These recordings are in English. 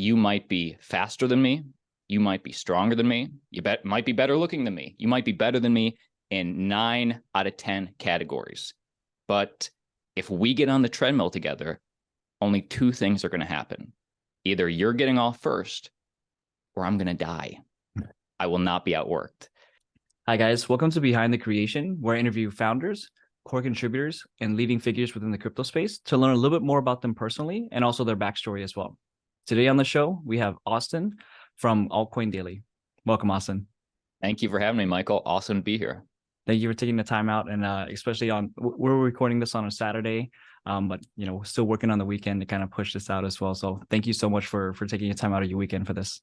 you might be faster than me. You might be stronger than me. Might be better looking than me. You might be better than me in 9 out of 10 categories. But if we get on the treadmill together, only 2 things are going to happen. Either you're getting off first or I'm going to die. I will not be outworked. Hi, guys. Welcome to Behind the Creation, where I interview founders, core contributors, and leading figures within the crypto space to learn a little bit more about them personally and also their backstory as well. Today on the show, we have Austin from Altcoin Daily. Welcome, Austin. Thank you for having me, Michael. Awesome to be here. Thank you for taking the time out, and especially we're recording this on a Saturday, but still working on the weekend to kind of push this out as well. So thank you so much for taking your time out of your weekend for this.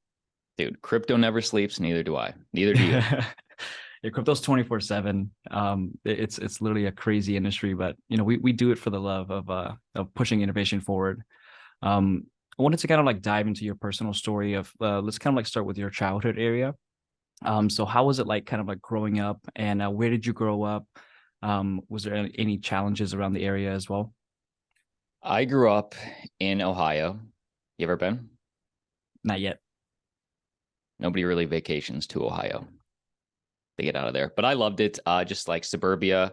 Dude, crypto never sleeps. Neither do I. Neither do you. Yeah, crypto's 24/7. It's literally a crazy industry, but we do it for the love of pushing innovation forward. I wanted to kind of like dive into your personal story of let's kind of like start with your childhood area. So how was it like kind of like growing up, and where did you grow up? Was there any challenges around the area as well? I grew up in Ohio. You ever been? Not yet. Nobody really vacations to Ohio. They get out of there, but I loved it. Just like suburbia,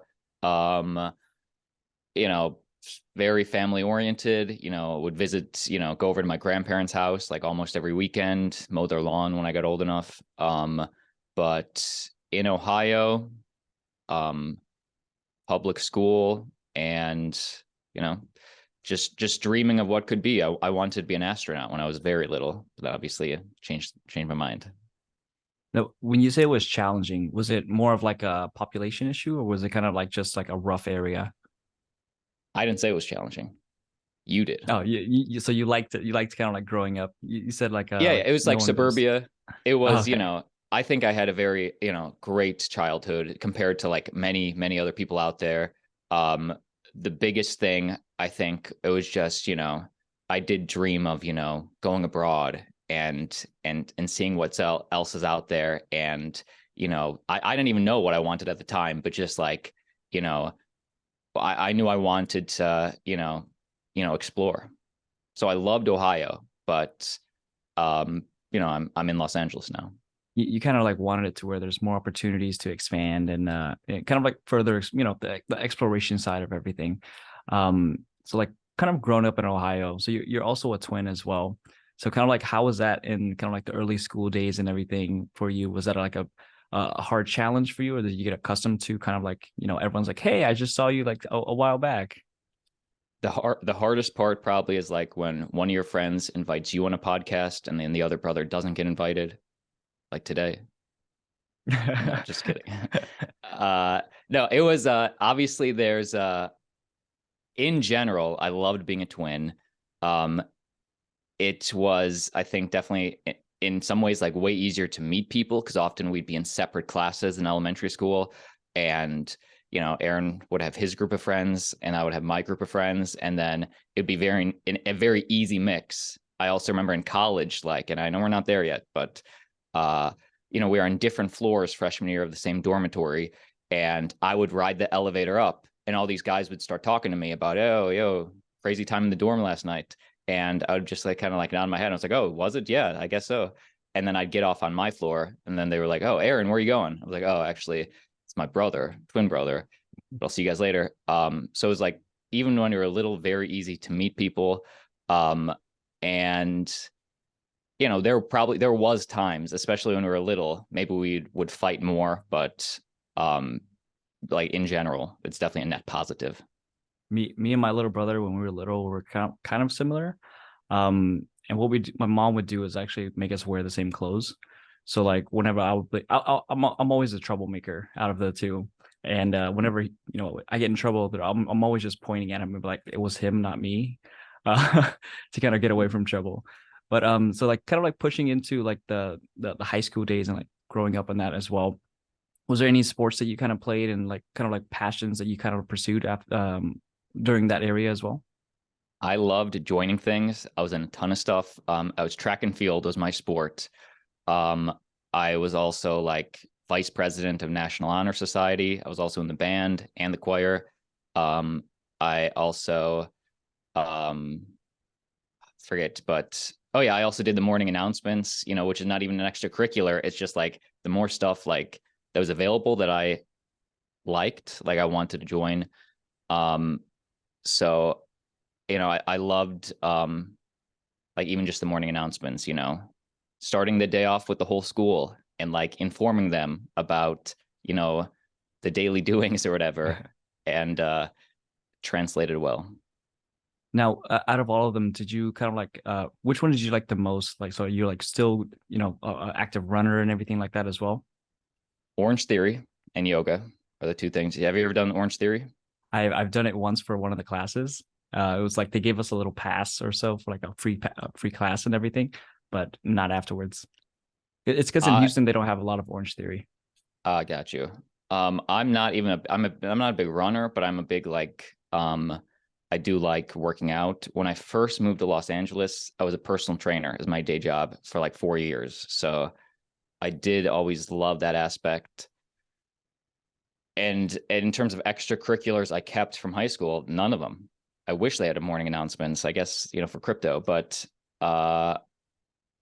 very family oriented. Would visit, go over to my grandparents' house like almost every weekend, mow their lawn when I got old enough. But in Ohio, public school, and just dreaming of what could be. I wanted to be an astronaut when I was very little, but obviously changed my mind. Now, when you say it was challenging, was it more of like a population issue, or was it kind of like just like a rough area? I didn't say it was challenging. You did. Oh, so you liked it. You liked kind of like growing up. You said like yeah, it was like suburbia. It was, okay. I think I had a very, great childhood compared to like many other people out there. The biggest thing, I think, it was just, I did dream of, going abroad and seeing what else is out there. And, I didn't even know what I wanted at the time, but just like, I knew I wanted to, explore. So I loved Ohio, but, I'm in Los Angeles now. You kind of like wanted it to where there's more opportunities to expand and kind of like further, the exploration side of everything. So like kind of grown up in Ohio. So you're also a twin as well. So kind of like, how was that in kind of like the early school days and everything for you? Was that like a hard challenge for you, or did you get accustomed to kind of like, everyone's like, hey, I just saw you like a while back? The hardest part probably is like when one of your friends invites you on a podcast and then the other brother doesn't get invited, like today. No, just kidding. No, it was obviously there's in general, I loved being a twin. It was, I think, definitely in some ways like way easier to meet people because often we'd be in separate classes in elementary school, and Aaron would have his group of friends and I would have my group of friends, and then it'd be a very easy mix. I also remember in college, like, and I know we're not there yet, but we were on different floors freshman year of the same dormitory, and I would ride the elevator up and all these guys would start talking to me about, oh, yo, crazy time in the dorm last night. And I would just like kind of like nod my head. I was like, oh, was it? Yeah, I guess so. And then I'd get off on my floor, and then they were like, oh, Aaron, where are you going? I was like, oh, actually, it's my brother, twin brother. But I'll see you guys later. So it was like, even when you were little, very easy to meet people. And there was times, especially when we were little, maybe we would fight more, but like in general, it's definitely a net positive. Me and my little brother, when we were little, were kind of similar. And what my mom would do is actually make us wear the same clothes. So like whenever I would play, I'm always a troublemaker out of the two. And whenever I get in trouble, I'm always just pointing at him and be like, it was him, not me, to kind of get away from trouble. But so like kind of like pushing into like the high school days and like growing up in that as well. Was there any sports that you kind of played and like kind of like passions that you kind of pursued after during that area as well? I loved joining things. I was in a ton of stuff. I was track and field was my sport. I was also like vice president of National Honor Society. I was also in the band and the choir. I also forget, but oh yeah, I also did the morning announcements, which is not even an extracurricular. It's just like the more stuff like that was available that I liked, like I wanted to join. So, I loved like even just the morning announcements, starting the day off with the whole school and like informing them about, the daily doings or whatever, and translated well. Now, out of all of them, did you kind of like which one did you like the most? Like, so you're like still, active runner and everything like that as well? Orange Theory and yoga are the two things. Have you ever done Orange Theory? I've done it once for one of the classes. It was like they gave us a little pass or so for like a free class and everything, but not afterwards. It's because in Uh, Houston they don't have a lot of Orange Theory. got you. I'm not even I'm not a big runner, but I'm a big like I do like working out. When I first moved to Los Angeles, I was a personal trainer as my day job for like 4 years. So I did always love that aspect. And in terms of extracurriculars I kept from high school, none of them. I wish they had a morning announcements, I guess, for crypto, but I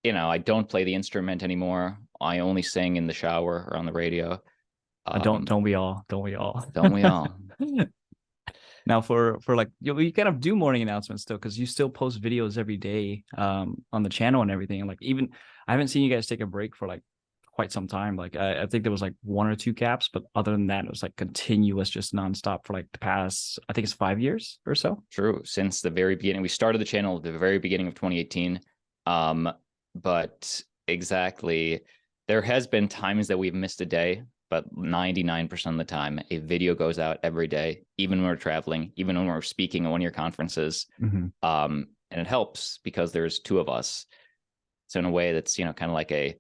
don't play the instrument anymore. I only sing in the shower or on the radio. Don't we all? Don't we all? Don't we all? Now for like you kind of do morning announcements still because you still post videos every day on the channel and everything. And like even I haven't seen you guys take a break for like quite some time. Like I think there was like one or two gaps, but other than that, it was like continuous, just nonstop for like the past, I think it's 5 years or so. True. Since the very beginning, we started the channel at the very beginning of 2018. But exactly, there has been times that we've missed a day, but 99% of the time, a video goes out every day, even when we're traveling, even when we're speaking at one of your conferences. Mm-hmm. And it helps because there's two of us. So in a way that's, kind of like a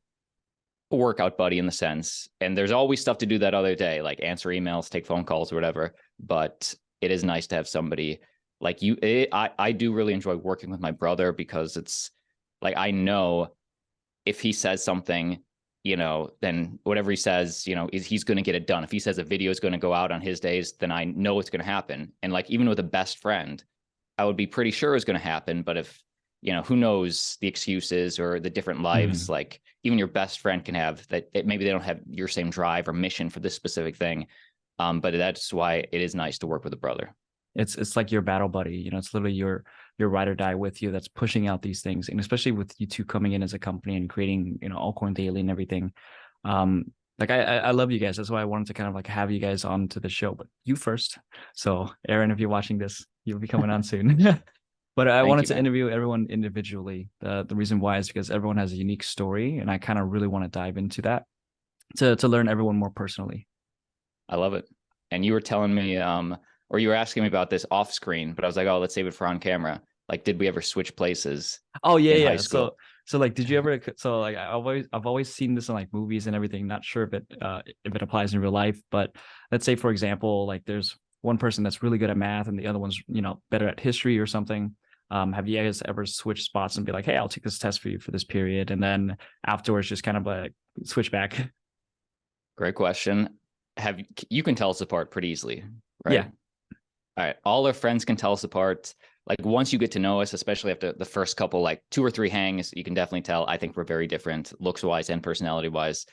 workout buddy in the sense. And there's always stuff to do that other day, like answer emails, take phone calls or whatever. But it is nice to have somebody like you. I do really enjoy working with my brother because it's like, I know if he says something, then whatever he says, he's going to get it done. If he says a video is going to go out on his days, then I know it's going to happen. And like, even with a best friend, I would be pretty sure it's going to happen. But if, who knows the excuses or the different lives, like even your best friend can have that. Maybe they don't have your same drive or mission for this specific thing. But that's why it is nice to work with a brother. It's like your battle buddy, it's literally your ride or die with you that's pushing out these things. And especially with you two coming in as a company and creating, Altcoin Daily and everything. Like I love you guys. That's why I wanted to kind of like have you guys on to the show, but you first. So Aaron, if you're watching this, you'll be coming on soon. But I wanted to interview everyone individually. The reason why is because everyone has a unique story, and I kind of really want to dive into that to learn everyone more personally. I love it. And you were telling me, or you were asking me about this off screen, but I was like, oh, let's save it for on camera. Like, did we ever switch places? Oh yeah. High school? So like, did you ever? So like, I've always seen this in like movies and everything. Not sure if it applies in real life, but let's say for example, like there's one person that's really good at math and the other one's better at history or something. Have you guys ever switched spots and be like, hey, I'll take this test for you for this period, and then afterwards just kind of like switch back? Great question. You can tell us apart pretty easily, right? Yeah. All right. All our friends can tell us apart. Like once you get to know us, especially after the first couple, like 2 or 3 hangs, you can definitely tell. I think we're very different looks wise and personality wise.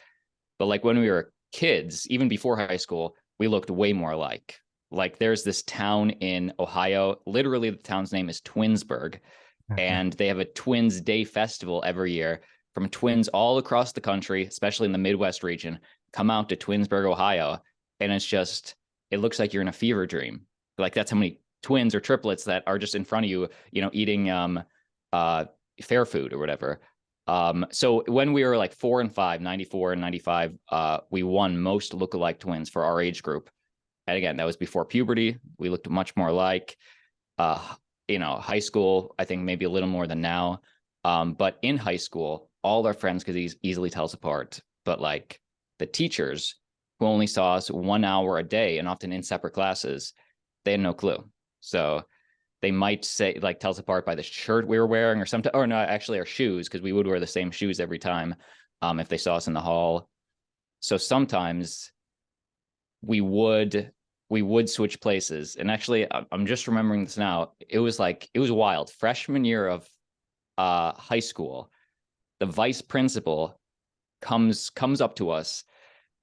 But like when we were kids, even before high school, we looked way more alike. Like there's this town in Ohio, literally the town's name is Twinsburg, and they have a Twins Day festival every year from twins all across the country, especially in the Midwest region, come out to Twinsburg, Ohio. And it's just, it looks like you're in a fever dream. Like that's how many twins or triplets that are just in front of you, eating fair food or whatever. So when we were like 4 and 5, 94 and 95, we won most lookalike twins for our age group. And again, that was before puberty. We looked much more like, high school, I think maybe a little more than now. But in high school, all our friends could easily tell us apart. But like the teachers who only saw us 1 hour a day and often in separate classes, they had no clue. So they might say, like, tell us apart by the shirt we were wearing or something, or no, actually our shoes, because we would wear the same shoes every time if they saw us in the hall. So sometimes we would switch places. And actually, I'm just remembering this now. It was wild. Freshman year of high school, the vice principal comes up to us,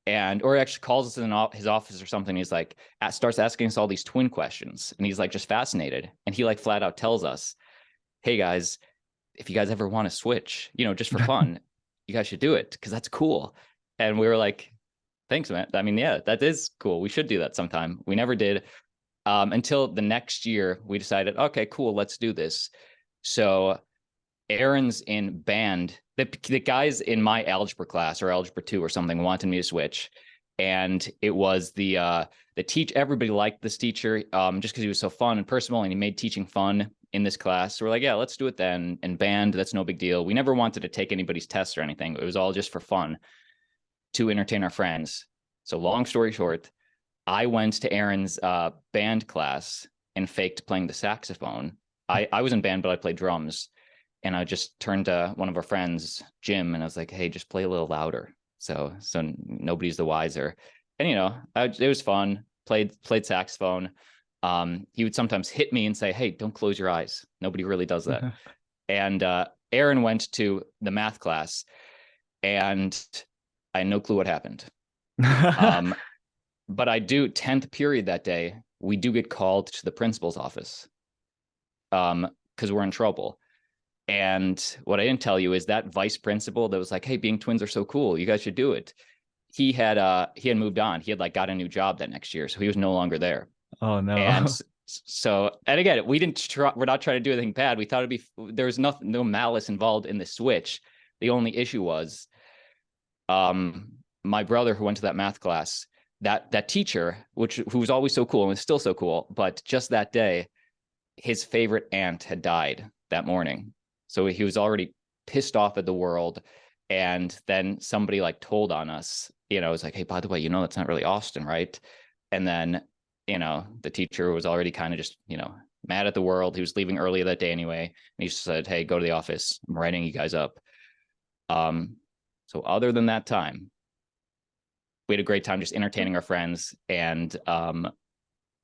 and or actually calls us in his office or something. He's like, starts asking us all these twin questions, and he's like just fascinated, and he like flat out tells us, hey guys, if you guys ever want to switch, just for fun, you guys should do it, because that's cool. And we were like, thanks, man. I mean, yeah, that is cool. We should do that sometime. We never did, until the next year. We decided, okay, cool, let's do this. So Aaron's in band. The guys in my algebra class or algebra 2 or something wanted me to switch. And it was the teach. Everybody liked this teacher, just because he was so fun and personal, and he made teaching fun in this class. So we're like, yeah, let's do it then. And band, that's no big deal. We never wanted to take anybody's tests or anything. It was all just for fun, to entertain our friends. So long story short, I went to Aaron's band class and faked playing the saxophone. I was in band, but I played drums. And I just turned to one of our friends, Jim, and I was like, hey, just play a little louder. So nobody's the wiser. And, it was fun. Played saxophone. He would sometimes hit me and say, hey, don't close your eyes. Nobody really does that. And Aaron went to the math class, and I had no clue what happened. But I do 10th period that day, we do get called to the principal's office, because we're in trouble. And what I didn't tell you is that vice principal that was like, hey, being twins are so cool, you guys should do it. He had moved on. He had like got a new job that next year, so he was no longer there. Oh no. And so, and again, we're not trying to do anything bad. We thought there was no malice involved in the switch. The only issue was, my brother who went to that math class, that teacher, who was always so cool and was still so cool, but just that day, his favorite aunt had died that morning. So he was already pissed off at the world. And then somebody like told on us, it was like, hey, by the way, that's not really Austin, right? And then, the teacher was already kind of just, mad at the world. He was leaving early that day anyway. And he just said, hey, go to the office. I'm writing you guys up. So other than that time, we had a great time just entertaining our friends. And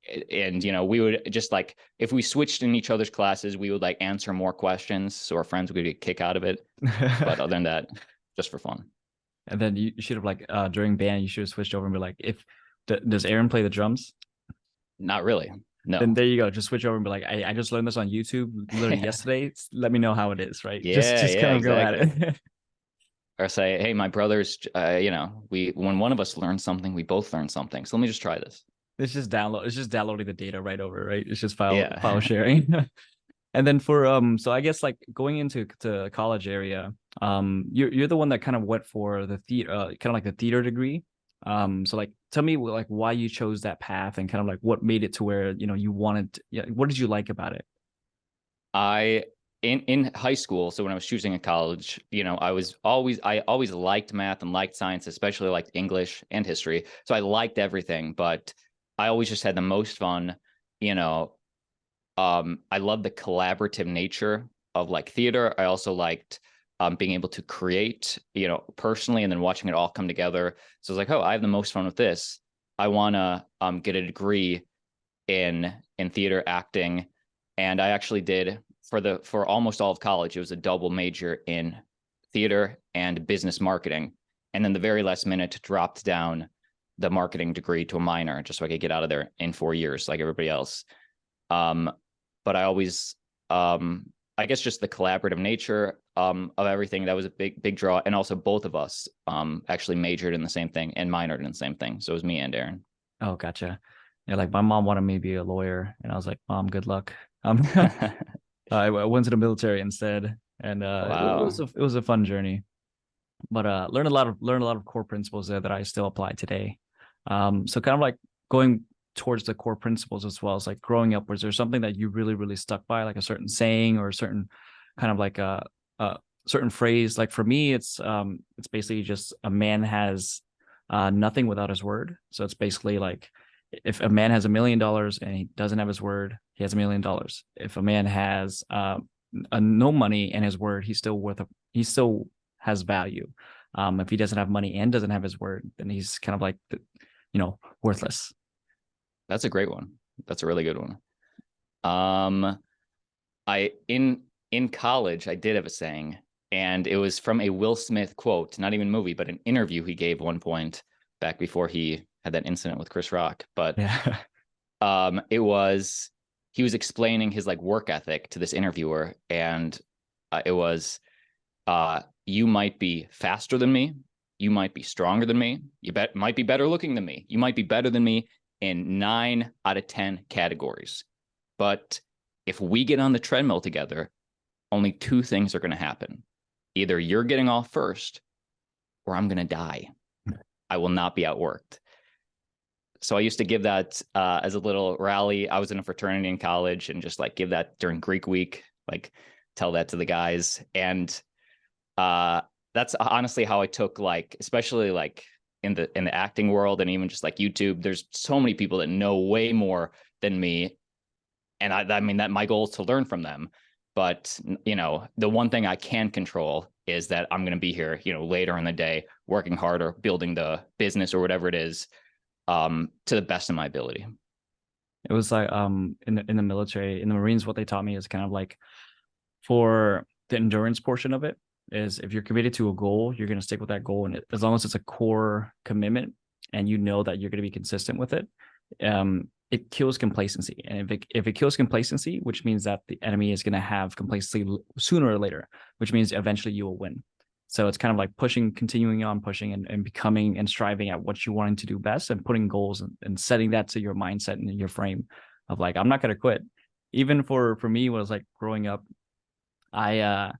we would just like, if we switched in each other's classes, we would like answer more questions, so our friends would get a kick out of it. But other than that, just for fun. And then you should have like during band, you should have switched over and be like, does Aaron play the drums? Not really. No. Then there you go. Just switch over and be like, I just learned this on YouTube literally yesterday. Let me know how it is, right? Yeah, just kind of exactly. go at it. Or say, hey, my brother's, when one of us learns something, we both learn something. So let me just try this. It's just downloading the data right over, right? It's just file sharing. And then so I guess like going into college area, you're the one that kind of went for the theater, kind of like the theater degree. So like tell me like why you chose that path, and kind of like what made it to where you wanted. What did you like about it? In high school, so when I was choosing a college, I always liked math and liked science, especially liked English and history. So I liked everything, but I always just had the most fun. I love the collaborative nature of like theater. I also liked being able to create, personally, and then watching it all come together. So I was like, oh, I have the most fun with this. I want to get a degree in theater acting, and I actually did for almost all of college. It was a double major in theater and business marketing, and then the very last minute dropped down the marketing degree to a minor just so I could get out of there in 4 years like everybody else. But I always, I guess just the collaborative nature of everything, that was a big draw. And also both of us actually majored in the same thing and minored in the same thing. So it was me and Aaron. Oh, gotcha. Yeah, like my mom wanted me to be a lawyer, and I was like, Mom, good luck. I went to the military instead, and Wow. it was a fun journey. But learned a lot of core principles there that I still apply today. So kind of like going towards the core principles as well as like growing up, was there something that you really stuck by, like a certain saying or a certain kind of like a certain phrase? Like for me, it's basically just a man has nothing without his word. So it's basically like if a man has $1 million and he doesn't have his word, he has $1 million. If a man has no money and his word, he still has value. If he doesn't have money and doesn't have his word, then he's kind of like, worthless. That's a great one. That's a really good one. In in college, I did have a saying, and it was from a Will Smith quote, not even movie, but an interview he gave one point back before he had that incident with Chris Rock. But Yeah. it was, he was explaining his like work ethic to this interviewer, and it was, you might be faster than me, you might be stronger than me, might be better looking than me, you might be better than me in 9 out of 10 categories, but if we get on the treadmill together, only 2 things are going to happen. Either you're getting off first, or I'm going to die. I will not be outworked. So I used to give that as a little rally. I was in a fraternity in college, and just like give that during Greek week, like tell that to the guys. And that's honestly how I took, like, especially like in the acting world, and even just like YouTube, there's so many people that know way more than me. And I mean, that my goal is to learn from them. But, you know, the one thing I can control is that I'm going to be here, you know, later in the day, working harder, building the business or whatever it is, to the best of my ability. It was like in the military, in the Marines, what they taught me is kind of like, for the endurance portion of it, is if you're committed to a goal, you're going to stick with that goal, and as long as it's a core commitment and you know that you're going to be consistent with it, it kills complacency. And if it kills complacency, which means that the enemy is going to have complacency sooner or later, which means eventually you will win. So it's kind of like pushing, continuing on pushing, and becoming and striving at what you're wanting to do best, and putting goals, and setting that to your mindset and your frame of like, I'm not going to quit. Even for me, when I was like growing up, I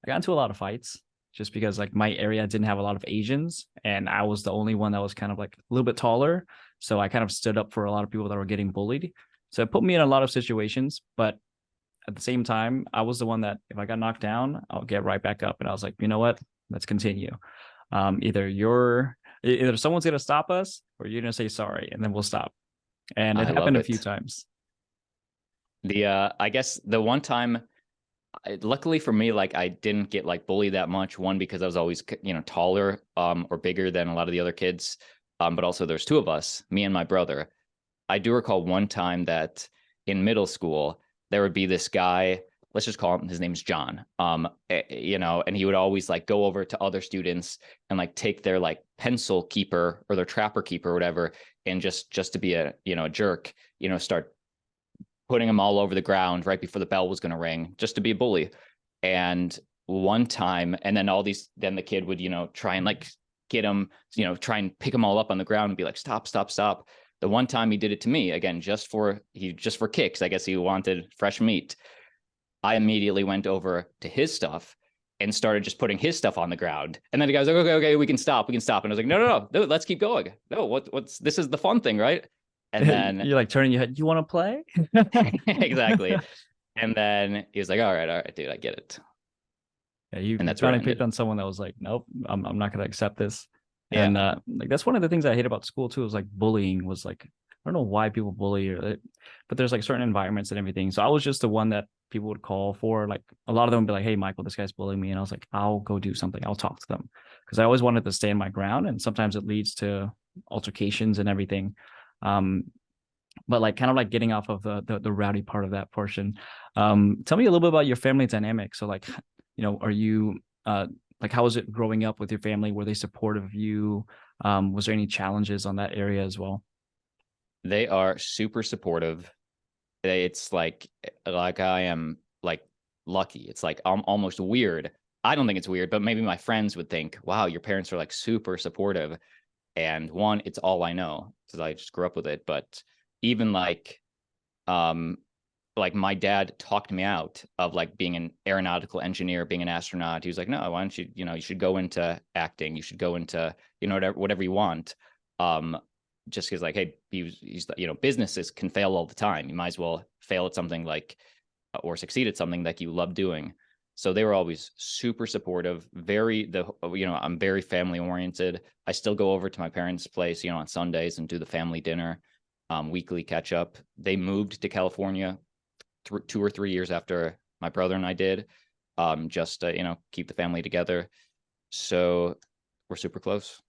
got into a lot of fights just because like my area didn't have a lot of Asians, and I was the only one that was kind of like a little bit taller. So I kind of stood up for a lot of people that were getting bullied. So it put me in a lot of situations, but at the same time, I was the one that if I got knocked down, I'll get right back up. And I was like, you know what? Let's continue. Either someone's gonna stop us, or you're gonna say sorry, and then we'll stop. And it I love happened a few it. times. I guess the one time, luckily for me, like I didn't get like bullied that much. One, because I was always, you know, taller or bigger than a lot of the other kids. But also there's 2 of us, me and my brother. I do recall one time that in middle school, there would be this guy, let's just call him, his name's John. You know, and he would always like go over to other students and like take their like pencil keeper or their trapper keeper or whatever, and just to be a, you know, a jerk, you know, start putting them all over the ground right before the bell was going to ring, just to be a bully. And one time, and then then the kid would, you know, try and like get him, you know, try and pick them all up on the ground and be like, stop, stop, stop. The one time he did it to me, again, just for kicks, I guess he wanted fresh meat. I immediately went over to his stuff and started just putting his stuff on the ground. And then the guy was like, okay, we can stop. And I was like, no, let's keep going. No, what's this is the fun thing, right? And then You're like turning your head. You want to play? exactly. And then he was like, all right, dude, I get it. Yeah, you And that's where it finally picked ended. on someone that was like, nope, I'm not gonna accept this. And Yeah. like that's one of the things I hate about school too, is like bullying was like, I don't know why people bully, but there's like certain environments and everything. So I was just the one that people would call for. Like a lot of them would be like, hey, Michael, this guy's bullying me. And I was like, I'll go do something. I'll talk to them, because I always wanted to stand my ground. And sometimes it leads to altercations and everything. But like kind of like getting off of the rowdy part of that portion. Tell me a little bit about your family dynamic. So like, you know, are you like, how was it growing up with your family? Were they supportive of you? Was there any challenges on that area as well? They are super supportive. It's like I am like lucky. It's like almost weird. I don't think it's weird, but maybe my friends would think, wow, your parents are like super supportive. And one, it's all I know because I just grew up with it. But even um, like my dad talked me out of like being an aeronautical engineer, being an astronaut. He was like, no, why don't you, you know, you should go into acting. You should go into, you know, whatever you want. Um, just because like, hey, he's, you know, businesses can fail all the time. You might as well fail at something like, or succeed at something like you love doing. So they were always super supportive, you know, I'm very family oriented. I still go over to my parents' place, you know, on Sundays and do the family dinner, weekly catch up. They moved to California 2 or 3 years after my brother and I did, just to, you know, keep the family together. So we're super close.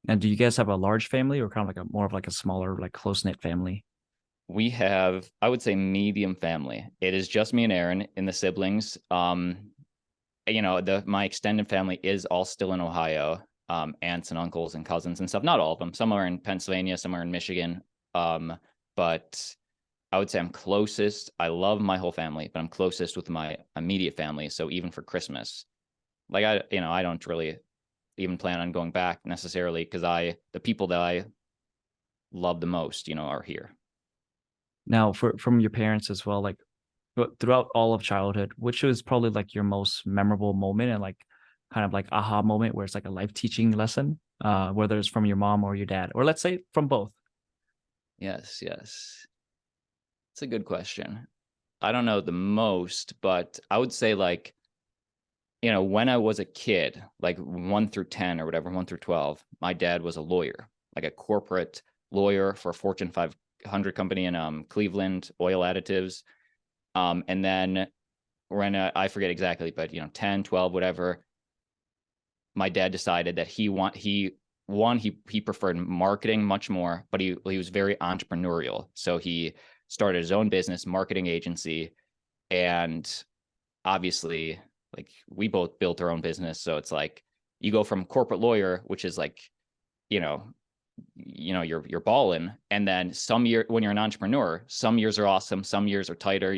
And do you guys have a large family, or kind of like a more of like a smaller, like close knit family? We have, I would say, medium family. It is just me and Aaron in the siblings. My extended family is all still in Ohio, aunts and uncles and cousins and stuff. Not all of them. Some are in Pennsylvania, some are in Michigan. But I would say I'm closest. I love my whole family, but I'm closest with my immediate family. So even for Christmas, like I don't really even plan on going back necessarily, because the people that I love the most, are here. Now, from your parents as well, like throughout all of childhood, which was probably like your most memorable moment and like kind of like aha moment where it's like a life teaching lesson, whether it's from your mom or your dad, or let's say from both? Yes, yes. It's a good question. I don't know the most, but I would say, like, when I was a kid, like 1 through 10 or whatever, 1 through 12, my dad was a lawyer, like a corporate lawyer for a Fortune 500 company in Cleveland, oil additives. And then when I forget exactly, but 10, 12, whatever, my dad decided that he preferred marketing much more, but he was very entrepreneurial. So he started his own business, marketing agency, and obviously, like, we both built our own business. So it's like you go from corporate lawyer, which is like, you know, you're balling, and then some year when you're an entrepreneur, some years are awesome, some years are tighter,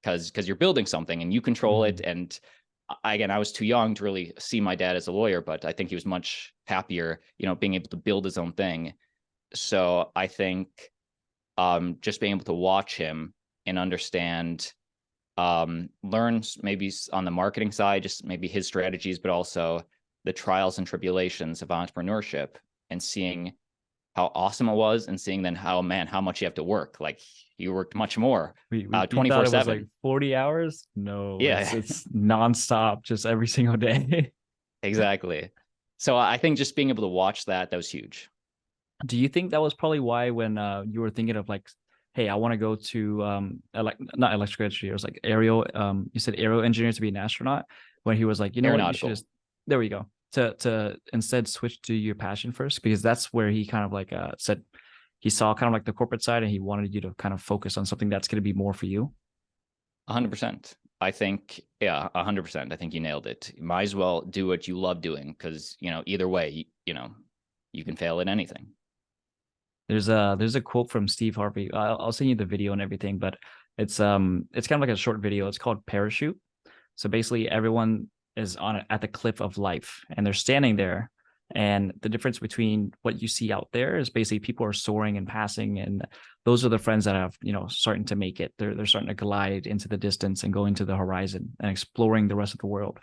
because you're building something and you control it. And again, I was too young to really see my dad as a lawyer, but I think he was much happier, being able to build his own thing. So I think just being able to watch him and understand, learn maybe on the marketing side, just maybe his strategies, but also the trials and tribulations of entrepreneurship, and seeing how awesome it was, and seeing then how much you have to work. Like, you worked much more, We thought it was like 24/7. 40 hours. No, Yeah, it's nonstop, just every single day. exactly. So I think just being able to watch that was huge. Do you think that was probably why when you were thinking of like, hey, I want to go to not electrical engineers, like aerial, you said aero engineer to be an astronaut, when he was like, you know what, you should Aeronautical. just, there we go, to instead switch to your passion first, because that's where he kind of like said he saw kind of like the corporate side and he wanted you to kind of focus on something that's going to be more for you. 100%. I think, yeah, 100%. I think you nailed it. You might as well do what you love doing, because, either way, you can fail at anything. There's a quote from Steve Harvey. I'll send you the video and everything, but it's kind of like a short video. It's called Parachute. So basically, everyone is at the cliff of life, and they're standing there. And the difference between what you see out there is basically people are soaring and passing, and those are the friends that have starting to make it. They're starting to glide into the distance and go into the horizon and exploring the rest of the world.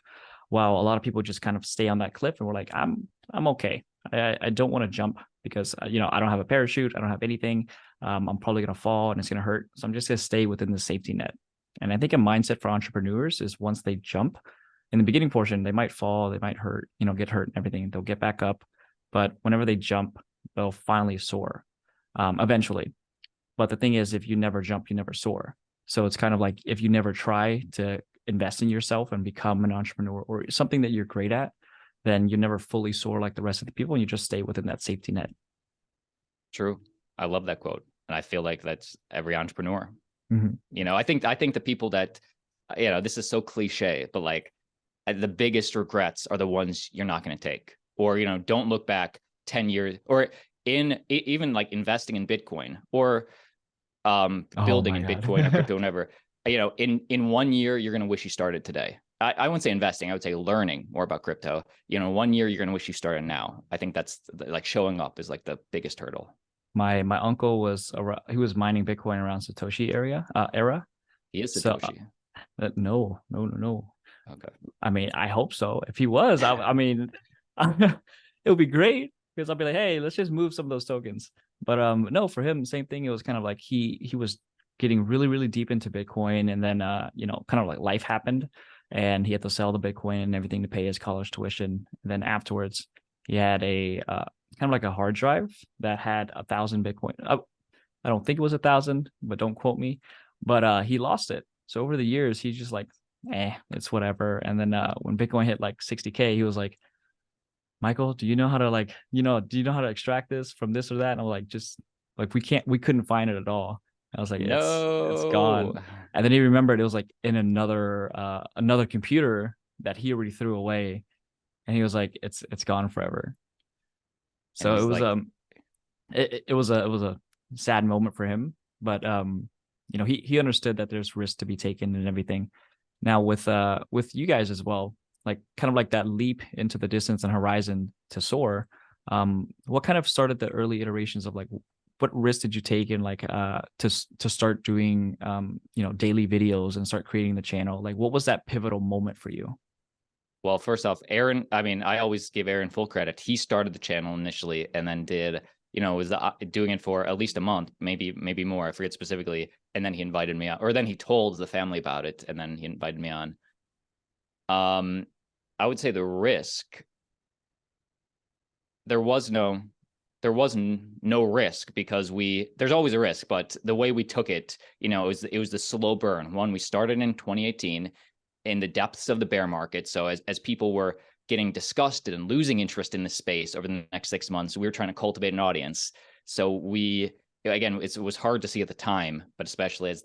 While a lot of people just kind of stay on that cliff and we're like, I'm okay. I don't want to jump because I don't have a parachute. I don't have anything. I'm probably gonna fall and it's gonna hurt. So I'm just gonna stay within the safety net. And I think a mindset for entrepreneurs is once they jump in the beginning portion, they might fall, they might hurt, get hurt and everything. They'll get back up, but whenever they jump, they'll finally soar, eventually. But the thing is, if you never jump, you never soar. So it's kind of like if you never try to invest in yourself and become an entrepreneur or something that you're great at, then you never fully soar like the rest of the people, and you just stay within that safety net. True. I love that quote. And I feel like that's every entrepreneur. Mm-hmm. I think the people that, this is so cliche, but like, the biggest regrets are the ones you're not going to take. Or, don't look back 10 years, or even like investing in Bitcoin, or Oh building my in God. Bitcoin or crypto, whatever. In 1 year, you're going to wish you started today. I wouldn't say investing. I would say learning more about crypto. 1 year, you're going to wish you started now. I think that's like showing up is like the biggest hurdle. My uncle he was mining Bitcoin around Satoshi era. He is So Satoshi. no, no, no, no. Okay. I mean, I hope so. If he was, I mean, it would be great because I'll be like, hey, let's just move some of those tokens. But no, for him, same thing. It was kind of like he was getting really, really deep into Bitcoin, and then kind of like life happened, and he had to sell the Bitcoin and everything to pay his college tuition. And then afterwards, he had a kind of like a hard drive that had 1,000 Bitcoin. I don't think it was 1,000, but don't quote me. But he lost it. So over the years, he's just like, it's whatever. And then when Bitcoin hit like 60K, he was like, Michael, do you know how to do you know how to extract this from this or that? And I'm like, just like we couldn't find it at all. I was like, it's No. gone. And then he remembered it was like in another computer that he already threw away. And he was like, it's gone forever. And So it he's was like, it was a sad moment for him. But he understood that there's risk to be taken and everything. Now with you guys as well, like kind of like that leap into the distance and horizon to soar. What kind of started the early iterations of like what risk did you take in like to start doing daily videos and start creating the channel? Like what was that pivotal moment for you? well, first off, Aaron, I mean, I always give Aaron full credit. He started the channel initially and then did, was doing it for at least a month, maybe more. I forget specifically. And then he invited me out, or then he told the family about it, and then he invited me on. I would say the risk, there was no risk because there's always a risk, but the way we took it, it was the slow burn. One, we started in 2018 in the depths of the bear market. So as people were getting disgusted and losing interest in the space over the next 6 months, we were trying to cultivate an audience. So again, it was hard to see at the time, but especially as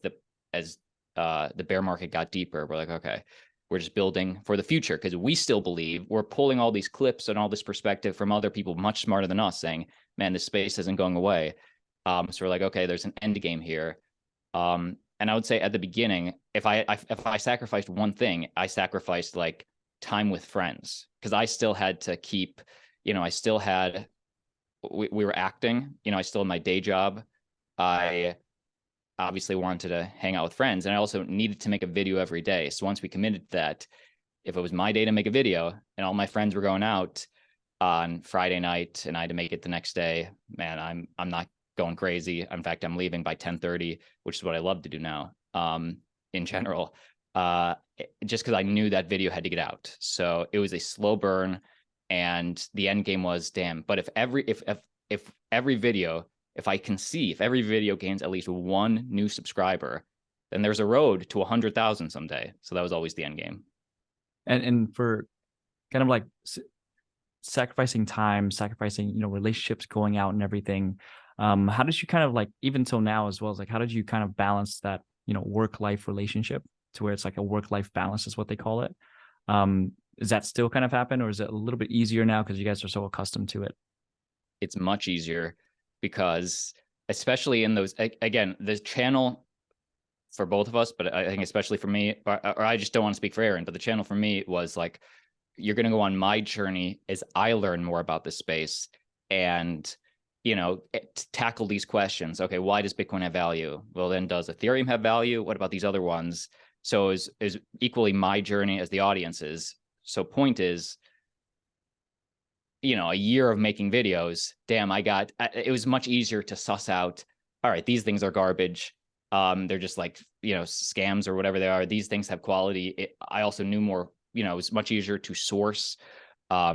the bear market got deeper, we're like, okay, we're just building for the future because we still believe we're pulling all these clips and all this perspective from other people much smarter than us saying, man, this space isn't going away. So we're like, okay, there's an end game here. And I would say at the beginning, if I sacrificed one thing, I sacrificed like time with friends because I still had to keep, I still had, we were acting, I still had my day job. I obviously wanted to hang out with friends, and I also needed to make a video every day. So once we committed to that, if it was my day to make a video and all my friends were going out on Friday night and I had to make it the next day, man, I'm not going crazy. In fact, I'm leaving by 10:30, which is what I love to do now. In general, just because I knew that video had to get out. So it was a slow burn, and the end game was damn. But if every video, if every video gains at least one new subscriber, then there's a road to 100,000 someday. So that was always the end game. And for kind of like sacrificing time, sacrificing relationships, going out and everything. How did you kind of like even till now as well as like how did you kind of balance that work-life relationship to where it's like a work-life balance is what they call it? Is that still kind of happen, or is it a little bit easier now because you guys are so accustomed to it? It's much easier because especially in those, again, the channel for both of us, but I think especially for me, or I just don't want to speak for Aaron, but the channel for me was like, you're going to go on my journey as I learn more about this space and, tackle these questions. Okay, why does Bitcoin have value? Well, then does Ethereum have value? What about these other ones? So is equally my journey as the audience's. So point is, a year of making videos, damn, it was much easier to suss out, all right, these things are garbage. They're just like, scams or whatever they are. These things have quality. I also knew more, it was much easier to source. I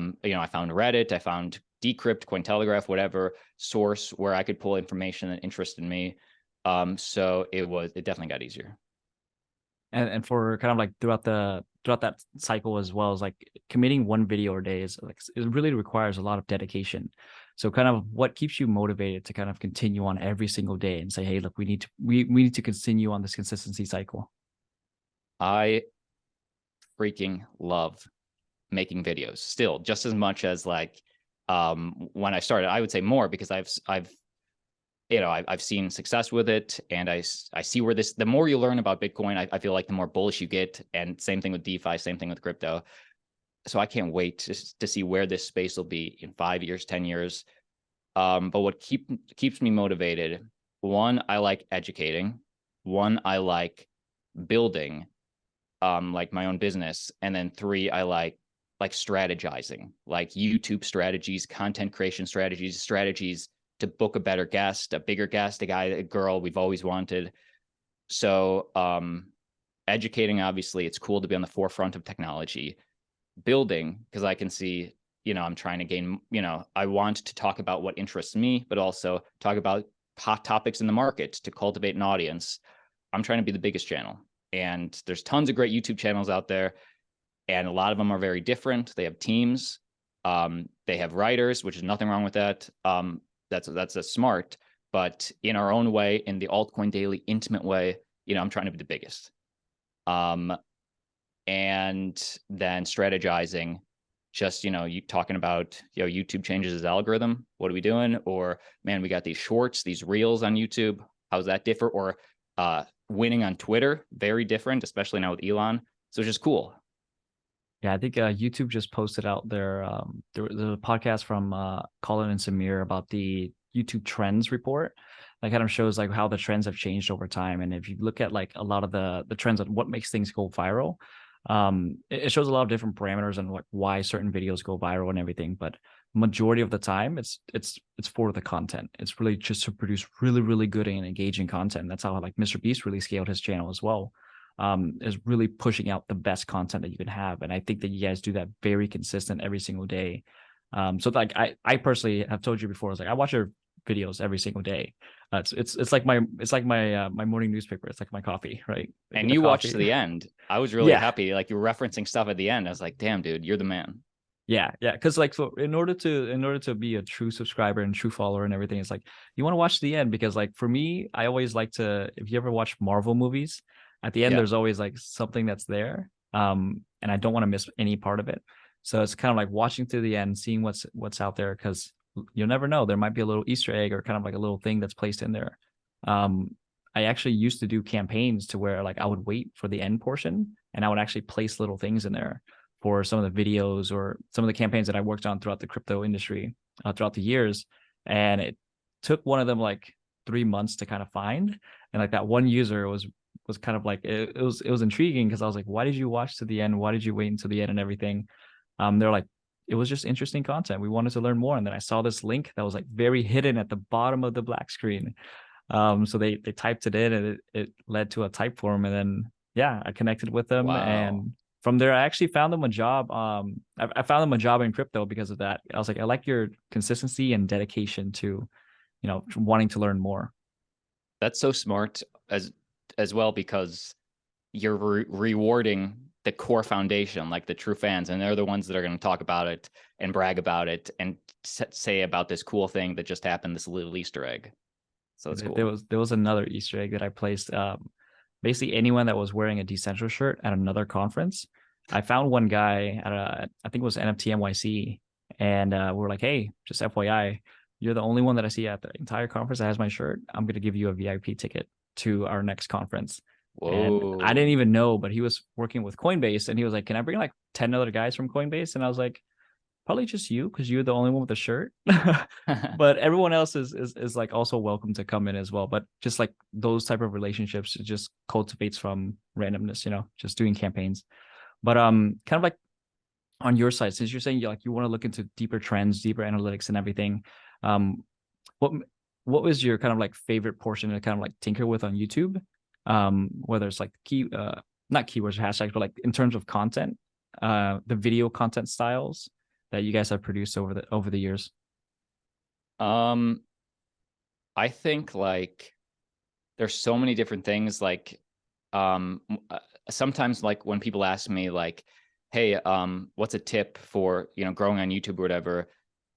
found Reddit, I found Decrypt, Cointelegraph, whatever source where I could pull information that interested me. So it definitely got easier. And for kind of like throughout that cycle as well as like committing one video a day is like it really requires a lot of dedication. So kind of what keeps you motivated to kind of continue on every single day and say, hey, look, we need to continue on this consistency cycle? I freaking love making videos still just as much as like when I started. I would say more because I've seen success with it, and I see where the more you learn about Bitcoin, I feel like the more bullish you get, and same thing with DeFi, same thing with crypto. So I can't wait to see where this space will be in 5 years, 10 years. But what keeps me motivated, one, I like educating. One, I like building, like my own business. And then three, I like strategizing, like YouTube strategies, content creation strategies to book a better guest, a bigger guest, a girl we've always wanted. So educating, obviously, it's cool to be on the forefront of technology. Building, because I can see, I'm trying to gain, I want to talk about what interests me, but also talk about hot topics in the market to cultivate an audience. I'm trying to be the biggest channel. And there's tons of great YouTube channels out there, and a lot of them are very different. They have teams, they have writers, which is nothing wrong with that. That's a smart. but in our own way, in the Altcoin Daily intimate way, I'm trying to be the biggest. And then strategizing, just, you talking about, YouTube changes its algorithm. What are we doing? Or, man, we got these shorts, these reels on YouTube. How's that differ? Or winning on Twitter, very different, especially now with Elon. So it's just cool. Yeah, I think YouTube just posted out there was a podcast from Colin and Samir about the YouTube trends report. That kind of shows like how the trends have changed over time. And if you look at like a lot of the trends on what makes things go viral, it shows a lot of different parameters and like why certain videos go viral and everything. But majority of the time, it's for the content. It's really just to produce really, really good and engaging content. That's how like Mr. Beast really scaled his channel as well. Is really pushing out the best content that you can have. And I think that you guys do that very consistent every single day. So like I personally have told you before, I watch your videos every single day. It's like my my morning newspaper. It's like my coffee, right? Like and you watched to the end. I was really happy. Like you were referencing stuff at the end. I was like, damn, dude, you're the man. Yeah. Because like, so in order to be a true subscriber and true follower and everything, it's like you want to watch the end, because like for me, I always like to, if you ever watch Marvel movies, at the end there's always like something that's there. And I don't want to miss any part of it. So it's kind of like watching to the end, seeing what's out there, because you'll never know. There might be a little Easter egg or kind of like a little thing that's placed in there. I actually used to do campaigns to where like I would wait for the end portion and I would actually place little things in there for some of the videos or some of the campaigns that I worked on throughout the crypto industry throughout the years. And it took one of them like 3 months to kind of find. And like that one user was kind of like, it was intriguing, because I was like, why did you watch to the end? Why did you wait until the end and everything? They're like, it was just interesting content. We wanted to learn more. And then I saw this link that was like very hidden at the bottom of the black screen. So they typed it in, and it led to a type form. And then, yeah, I connected with them. Wow. And from there, I actually found them a job. I found them a job in crypto because of that. I was like, I like your consistency and dedication to, wanting to learn more. That's so smart as well, because you're rewarding the core foundation, like the true fans, and they're the ones that are going to talk about it and brag about it and say about this cool thing that just happened, this little Easter egg. So it's cool. There was another Easter egg that I placed. Basically, anyone that was wearing a Decentralized shirt at another conference, I found one guy at I think it was NFT NYC, and we're like, hey, just FYI, you're the only one that I see at the entire conference that has my shirt. I'm going to give you a VIP ticket to our next conference. Whoa. And I didn't even know, but he was working with Coinbase, and he was like, can I bring like 10 other guys from Coinbase? And I was like, probably just you, because you're the only one with a shirt. But everyone else is like also welcome to come in as well. But just like those type of relationships, it just cultivates from randomness, just doing campaigns. But kind of like on your side, since you're saying you want to look into deeper trends, deeper analytics and everything, what was your kind of like favorite portion to kind of like tinker with on YouTube? Whether it's like not keywords or hashtags, but like in terms of content, the video content styles that you guys have produced over the years? I think like there's so many different things. Like sometimes like when people ask me like, hey, what's a tip for growing on YouTube or whatever,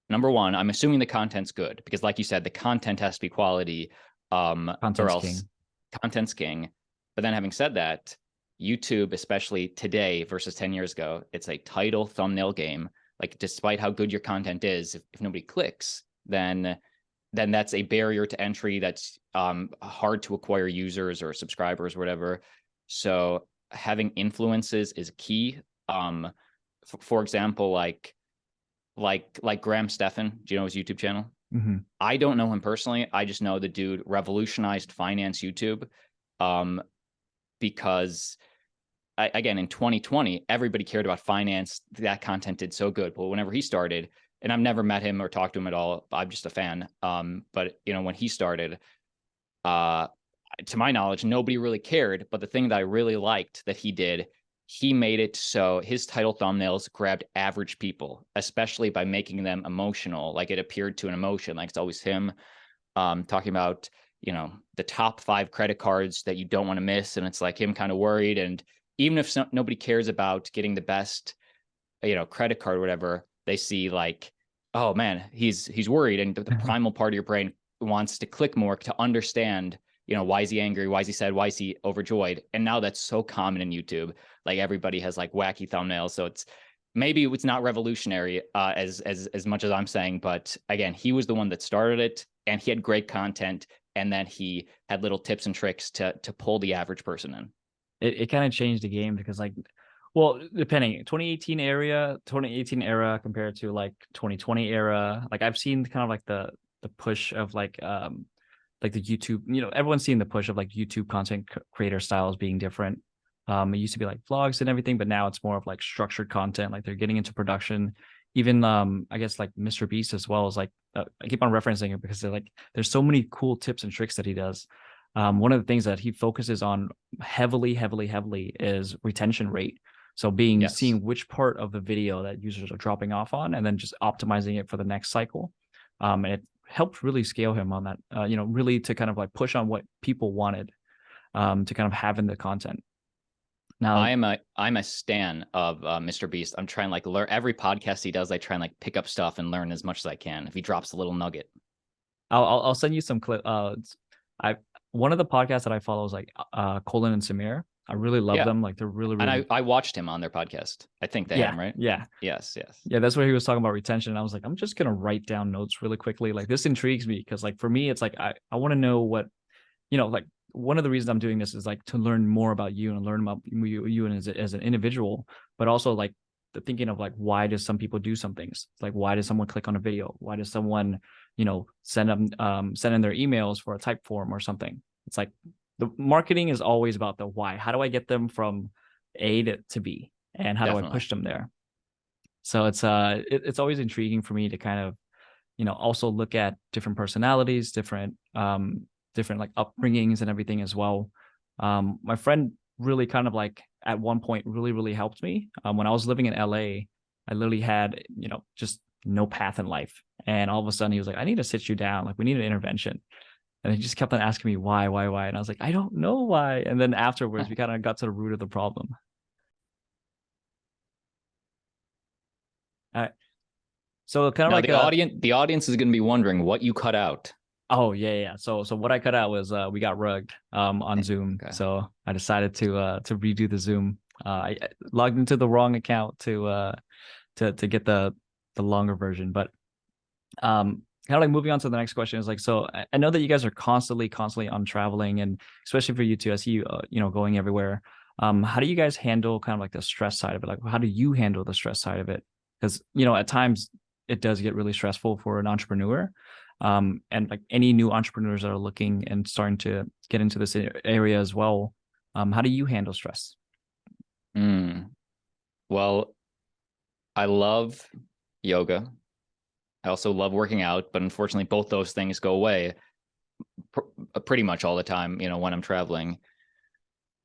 number one, I'm assuming the content's good, because like you said, the content has to be quality, content's king. But then having said that, YouTube, especially today versus 10 years ago, it's a title thumbnail game. Like, despite how good your content is, if nobody clicks, then that's a barrier to entry. That's hard to acquire users or subscribers or whatever. So having influences is key. For example, like Graham Stephan, do you know his YouTube channel? Mm-hmm. I don't know him personally. I just know the dude revolutionized finance YouTube, because again, in 2020, everybody cared about finance. That content did so good. But whenever he started, and I've never met him or talked to him at all, I'm just a fan. But when he started, to my knowledge, nobody really cared. But the thing that I really liked that he did, he made it so his title thumbnails grabbed average people, especially by making them emotional. Like it appeared to an emotion, like it's always him talking about, the top 5 credit cards that you don't want to miss. And it's like him kind of worried. And even if nobody cares about getting the best, credit card or whatever, they see like, oh man, he's worried. And the primal part of your brain wants to click more to understand, why is he angry? Why is he sad? Why is he overjoyed? And now that's so common in YouTube. Like everybody has like wacky thumbnails. So maybe it's not revolutionary as much as I'm saying, but again, he was the one that started it, and he had great content, and then he had little tips and tricks to pull the average person in. It kind of changed the game because well, depending 2018 era compared to like 2020 era, like I've seen kind of like the push of like the YouTube, everyone's seen the push of like YouTube content creator styles being different. It used to be like vlogs and everything, but now it's more of like structured content. Like they're getting into production. Even I guess like Mr. Beast as well is like I keep on referencing it because there's so many cool tips and tricks that he does. One of the things that he focuses on heavily is retention rate. So seeing which part of the video that users are dropping off on, and then just optimizing it for the next cycle. And it helped really scale him on that, really to kind of like push on what people wanted to kind of have in the content. Now, I'm a stan of Mr. Beast. I'm trying like learn every podcast he does. I try and like pick up stuff and learn as much as I can. If he drops a little nugget, I'll send you some clip. One of the podcasts that I follow is like Colin and Samir. I really love them. Like they're really. And I watched him on their podcast. I think they had him, right? Yeah. Yes. Yeah, that's where he was talking about retention. And I was like, I'm just gonna write down notes really quickly. Like this intrigues me because like for me, it's like I want to know what, like one of the reasons I'm doing this is like to learn more about you and learn about you and as an individual, but also like the thinking of like why does some people do some things? Like why does someone click on a video? Why does someone send in their emails for a type form or something? It's like the marketing is always about the why. How do I get them from A to B, and how do I push them there? So it's always intriguing for me to kind of also look at different personalities, different like upbringings and everything as well. My friend really kind of like at one point really helped me. When I was living in LA, I literally had just no path in life, and all of a sudden he was like, I need to sit you down, like we need an intervention. And he just kept on asking me why, and I was like, I don't know why. And then afterwards we kind of got to the root of the problem. All right. So kind of now like the audience is going to be wondering what you cut out. Oh yeah. So what I cut out was we got rugged on Zoom. Okay. So I decided to redo the Zoom. I logged into the wrong account to get the longer version. But kind of like moving on to the next question is like, so I know that you guys are constantly on traveling, and especially for you two, I see you going everywhere. How do you guys handle kind of like the stress side of it? Like how do you handle the stress side of it? Because at times it does get really stressful for an entrepreneur. And like any new entrepreneurs that are looking and starting to get into this area as well, how do you handle stress? Well, I love yoga. I also love working out, but unfortunately both those things go away pretty much all the time, when I'm traveling.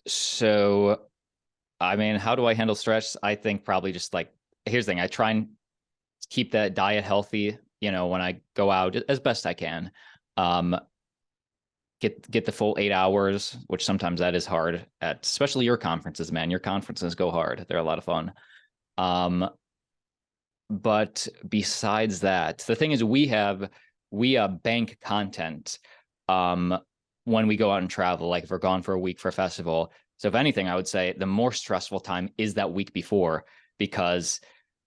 So, I mean, how do I handle stress? I think probably just like, here's the thing. I try and keep that diet healthy, when I go out as best I can. Get the full 8 hours, which sometimes that is hard especially your conferences, man. Your conferences go hard. They're a lot of fun. But besides that, the thing is we bank content when we go out and travel, like if we're gone for a week for a festival. So if anything, I would say the more stressful time is that week before, because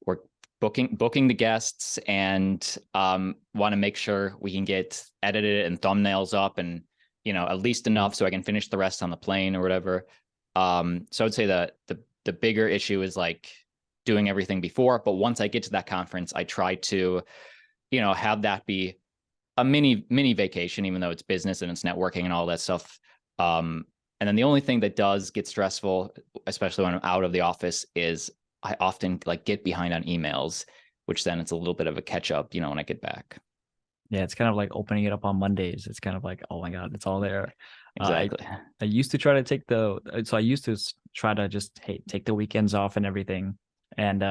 we're booking the guests and want to make sure we can get edited and thumbnails up and at least enough so I can finish the rest on the plane or whatever. So I would say that the bigger issue is like doing everything before, but once I get to that conference, I try to have that be a mini vacation, even though it's business and it's networking and all that stuff. And then the only thing that does get stressful, especially when I'm out of the office, is I often like get behind on emails, which then it's a little bit of a catch up, when I get back. Yeah, it's kind of like opening it up on Mondays. It's kind of like, oh my God, it's all there. Exactly. I used to try to just take the weekends off and everything. And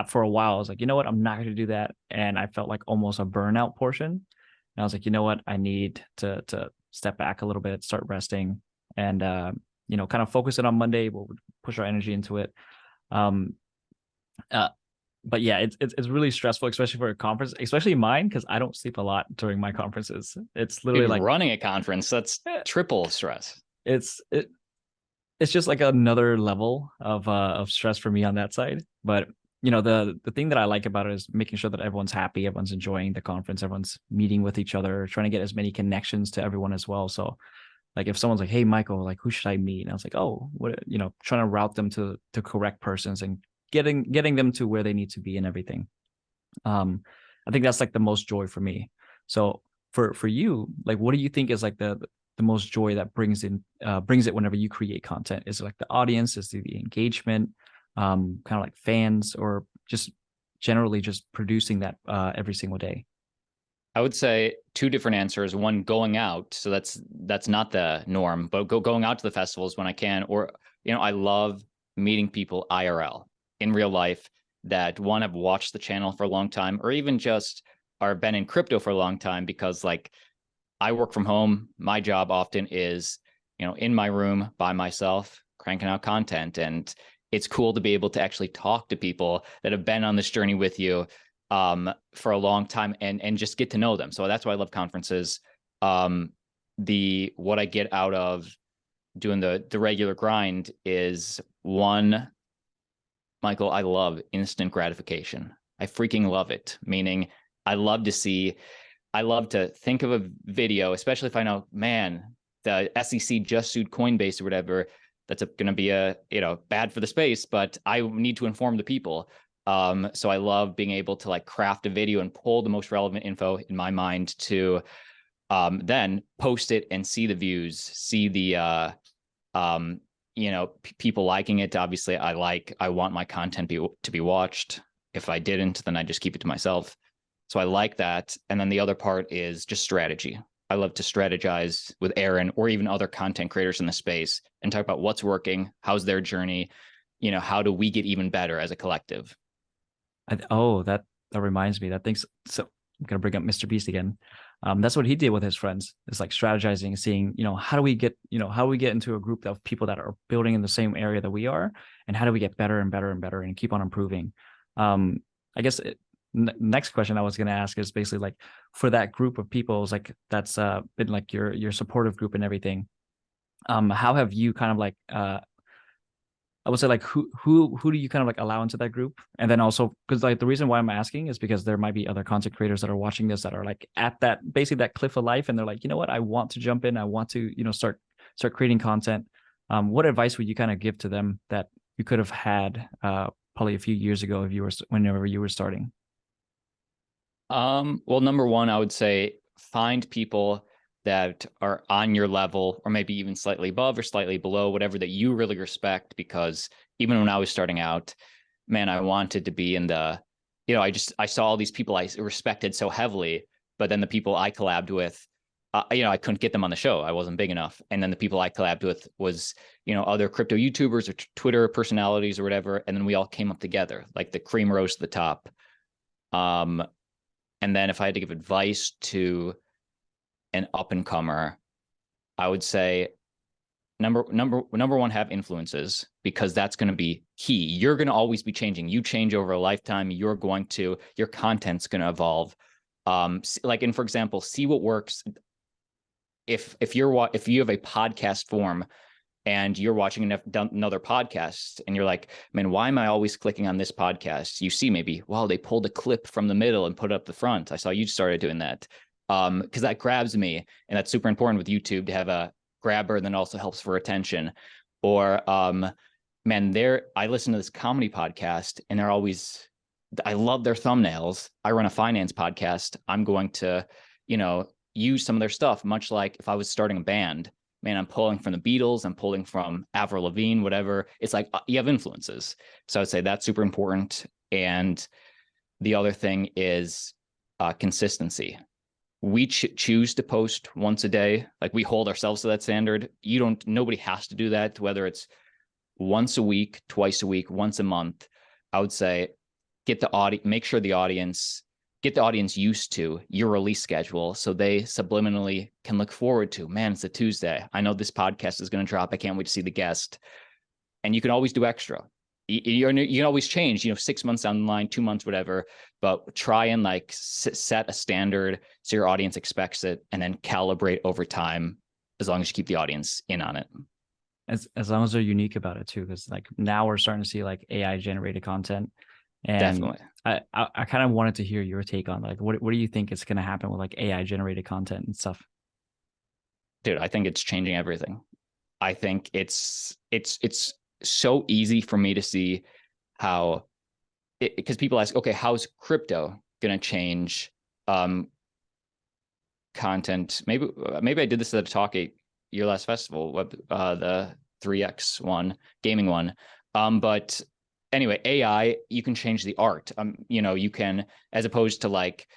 for a while, I was like, you know what, I'm not going to do that. And I felt like almost a burnout portion. And I was like, you know what, I need to step back a little bit, start resting, and kind of focus it on Monday. We'll push our energy into it. but yeah, it's really stressful, especially for a conference, especially mine, because I don't sleep a lot during my conferences. It's literally Dude, like running a conference, that's triple stress. it's it, it's just like another level of stress for me on that side. But the thing that I like about it is making sure that everyone's happy, everyone's enjoying the conference, everyone's meeting with each other, trying to get as many connections to everyone as well. So like if someone's like, "Hey, Michael, like who should I meet?" And I was like, "Oh, what?" Trying to route them to correct persons and getting them to where they need to be and everything. I think that's like the most joy for me. So for you, like what do you think is like the most joy that brings it whenever you create content? Is it like the audience? Is it the engagement? Kind of like fans, or just generally just producing that every single day? I would say two different answers. One, going out. So that's not the norm, but going out to the festivals when I can. Or, I love meeting people IRL in real life that one have watched the channel for a long time, or even just are been in crypto for a long time, because like I work from home. My job often is, in my room by myself, cranking out content. And it's cool to be able to actually talk to people that have been on this journey with you for a long time, and just get to know them. So that's why I love conferences. What I get out of doing the regular grind is, one, Michael, I love instant gratification. I freaking love it. Meaning I love to think of a video, especially if I know, man, the SEC just sued Coinbase or whatever. That's going to be bad for the space, but I need to inform the people. So I love being able to like craft a video and pull the most relevant info in my mind to then post it and see the views, see the people liking it. Obviously, I want my content to be watched. If I didn't, then I just keep it to myself. So I like that. And then the other part is just strategy. I love to strategize with Aaron or even other content creators in the space and talk about what's working, how's their journey, how do we get even better as a collective. That reminds me. That thing's so. I'm gonna bring up Mr. Beast again. That's what he did with his friends. It's like strategizing, seeing, how do we get into a group of people that are building in the same area that we are, and how do we get better and better and better and keep on improving. I guess next question I was going to ask is basically like, for that group of people, is like that's been like your supportive group and everything. How have you kind of like I would say like who do you kind of like allow into that group? And then also, because like the reason why I'm asking is because there might be other content creators that are watching this that are like at that basically that cliff of life, and they're like, you know what, I want to jump in, I want to start creating content. What advice would you kind of give to them that you could have had probably a few years ago if whenever you were starting? Well, number one, I would say find people that are on your level, or maybe even slightly above or slightly below, whatever, that you really respect. Because even when I was starting out, man, I wanted to be in the, I saw all these people I respected so heavily, but then the people I collabed with, I couldn't get them on the show. I wasn't big enough. And then the people I collabed with was, other crypto YouTubers or Twitter personalities or whatever. And then we all came up together, like the cream rose to the top. And then if I had to give advice to an up and comer, I would say number one, have influences, because that's going to be key. You're going to always be changing. You change over a lifetime. Your content's going to evolve. And for example, see what works. If you have a podcast form and you're watching another podcast and you're like, man, why am I always clicking on this podcast? You see maybe, wow, they pulled a clip from the middle and put it up the front. I saw you started doing that. Because that grabs me, and that's super important with YouTube to have a grabber, and then also helps for attention. Or man, I listen to this comedy podcast, and I love their thumbnails. I run a finance podcast. I'm going to, use some of their stuff, much like if I was starting a band. Man, I'm pulling from the Beatles, I'm pulling from Avril Lavigne, whatever. It's like you have influences. So I would say that's super important. And the other thing is consistency. We choose to post once a day. Like, we hold ourselves to that standard. Nobody has to do that, whether it's once a week, twice a week, once a month. I would say get the audience used to your release schedule, so they subliminally can look forward to, man, it's a Tuesday, I know this podcast is going to drop, I can't wait to see the guest. And you can always do extra. you can always change, 6 months down the line, 2 months, whatever, but try and like set a standard so your audience expects it, and then calibrate over time as long as you keep the audience in on it. As long as they're unique about it too, because like now we're starting to see like AI generated content, and Definitely. I kind of wanted to hear your take on like what do you think is going to happen with like AI generated content and stuff? Dude, I think it's changing everything. I think it's so easy for me to see how, because people ask, okay, how's crypto going to change content? Maybe I did this at a talk at your last festival, the 3x one, gaming one. But anyway, AI, you can change the art. You can, as opposed to like,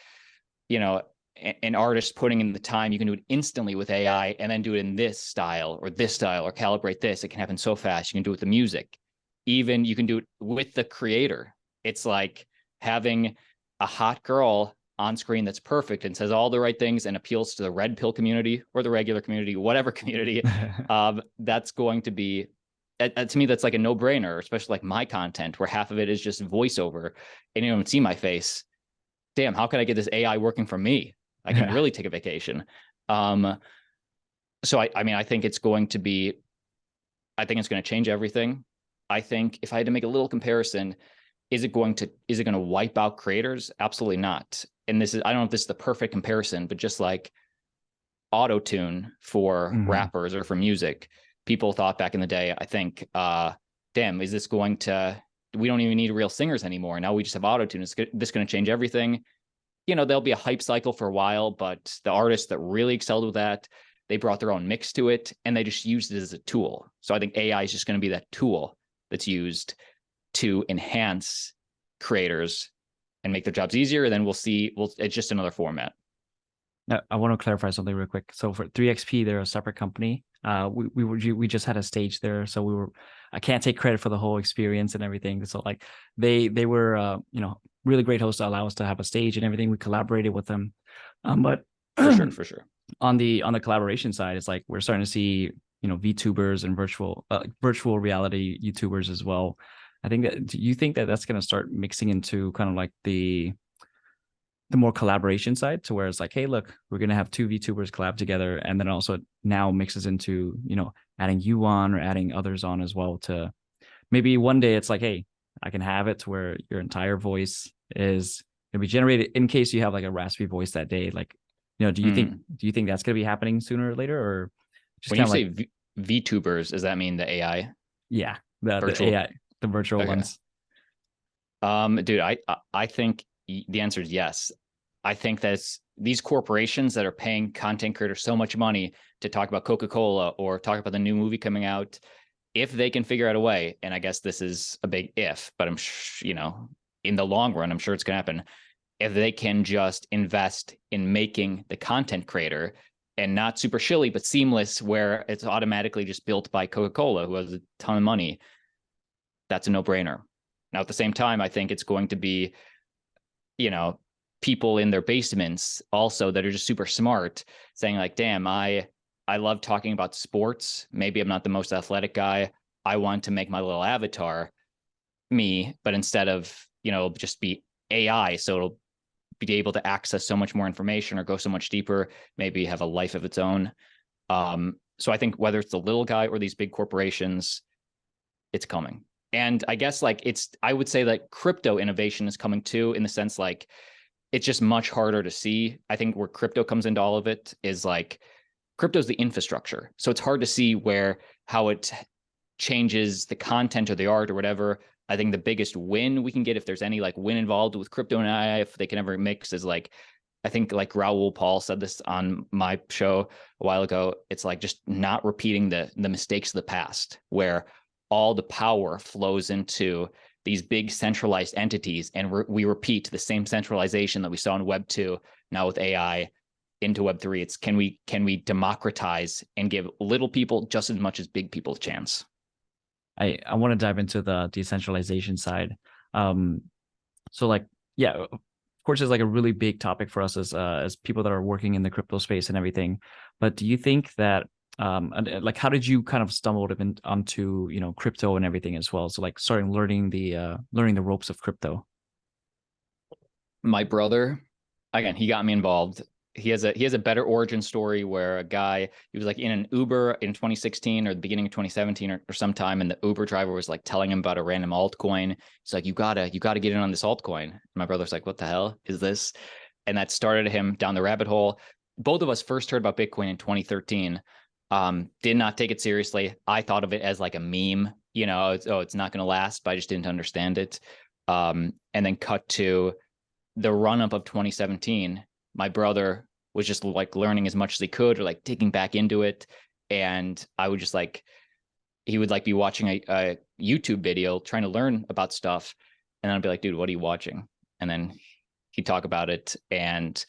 an artist putting in the time, you can do it instantly with AI and then do it in this style or calibrate this. It can happen so fast. You can do it with the music. Even you can do it with the creator. It's like having a hot girl on screen that's perfect and says all the right things and appeals to the red pill community or the regular community, whatever community. That's going to be, to me, that's like a no-brainer, especially like my content where half of it is just voiceover and you don't see my face. Damn, how can I get this AI working for me? I can really take a vacation. So I think it's going to be, I think it's going to change everything. I think if I had to make a little comparison, is it going to wipe out creators? Absolutely not. And this is, I don't know if this is the perfect comparison, but just like auto tune for rappers or for music, people thought back in the day, I think, damn, is this going to, we don't even need real singers anymore. Now we just have auto tune. Is this going to change everything? There'll be a hype cycle for a while, but the artists that really excelled with that, they brought their own mix to it and they just used it as a tool. So I think AI is just going to be that tool that's used to enhance creators and make their jobs easier. And then we'll see, it's just another format. Now, I want to clarify something real quick. So for 3XP, they're a separate company. We just had a stage there, so I can't take credit for the whole experience and everything. So like they were really great hosts to allow us to have a stage and everything. We collaborated with them, but for sure. On the collaboration side, it's like we're starting to see VTubers and virtual reality YouTubers as well. I think that, do you think that that's going to start mixing into kind of like the more collaboration side, to where it's like, hey, look, we're going to have two VTubers collab together, and then also now mixes into adding you on or adding others on as well, to maybe one day it's like, hey, I can have it to where your entire voice is going to be generated in case you have like a raspy voice that day. Like, do you think that's going to be happening sooner or later? Or just when you say like VTubers, does that mean the AI? Yeah, the AI, the virtual ones. Dude, I think the answer is yes. I think that these corporations that are paying content creators so much money to talk about Coca-Cola or talk about the new movie coming out, if they can figure out a way, and I guess this is a big if, but I'm in the long run, I'm sure it's going to happen. If they can just invest in making the content creator and not super shilly, but seamless, where it's automatically just built by Coca-Cola, who has a ton of money, that's a no-brainer. Now, at the same time, I think it's going to be, people in their basements also that are just super smart saying like, damn, I love talking about sports. Maybe I'm not the most athletic guy. I want to make my little avatar me, but instead of, just be AI. So it'll be able to access so much more information or go so much deeper, maybe have a life of its own. So I think whether it's the little guy or these big corporations, it's coming. And I guess like I would say that crypto innovation is coming too, in the sense like it's just much harder to see. I think where crypto comes into all of it is like crypto is the infrastructure. So it's hard to see how it changes the content or the art or whatever. I think the biggest win we can get, if there's any like win involved with crypto and AI, if they can ever mix, is like, I think like Raoul Paul said this on my show a while ago. It's like just not repeating the mistakes of the past, where all the power flows into these big centralized entities, and we repeat the same centralization that we saw in Web 2 now with AI into Web 3. It's can we democratize and give little people just as much as big people a chance? I want to dive into the decentralization side. So like, yeah, of course, it's like a really big topic for us as people that are working in the crypto space and everything. But do you think that And like, how did you kind of stumble onto, crypto and everything as well? So like starting learning the ropes of crypto. My brother, again, he got me involved. He has a better origin story where a guy, he was like in an Uber in 2016 or the beginning of 2017 or sometime, and the Uber driver was like telling him about a random altcoin. He's like, you gotta get in on this altcoin. And my brother's like, what the hell is this? And that started him down the rabbit hole. Both of us first heard about Bitcoin in 2013. Did not take it seriously. I thought of it as like a meme, it's not going to last, but I just didn't understand it. And then cut to the run up of 2017. My brother was just like learning as much as he could, or like digging back into it. And I would just like, he would like be watching a YouTube video trying to learn about stuff. And I'd be like, dude, what are you watching? And then he'd talk about it. And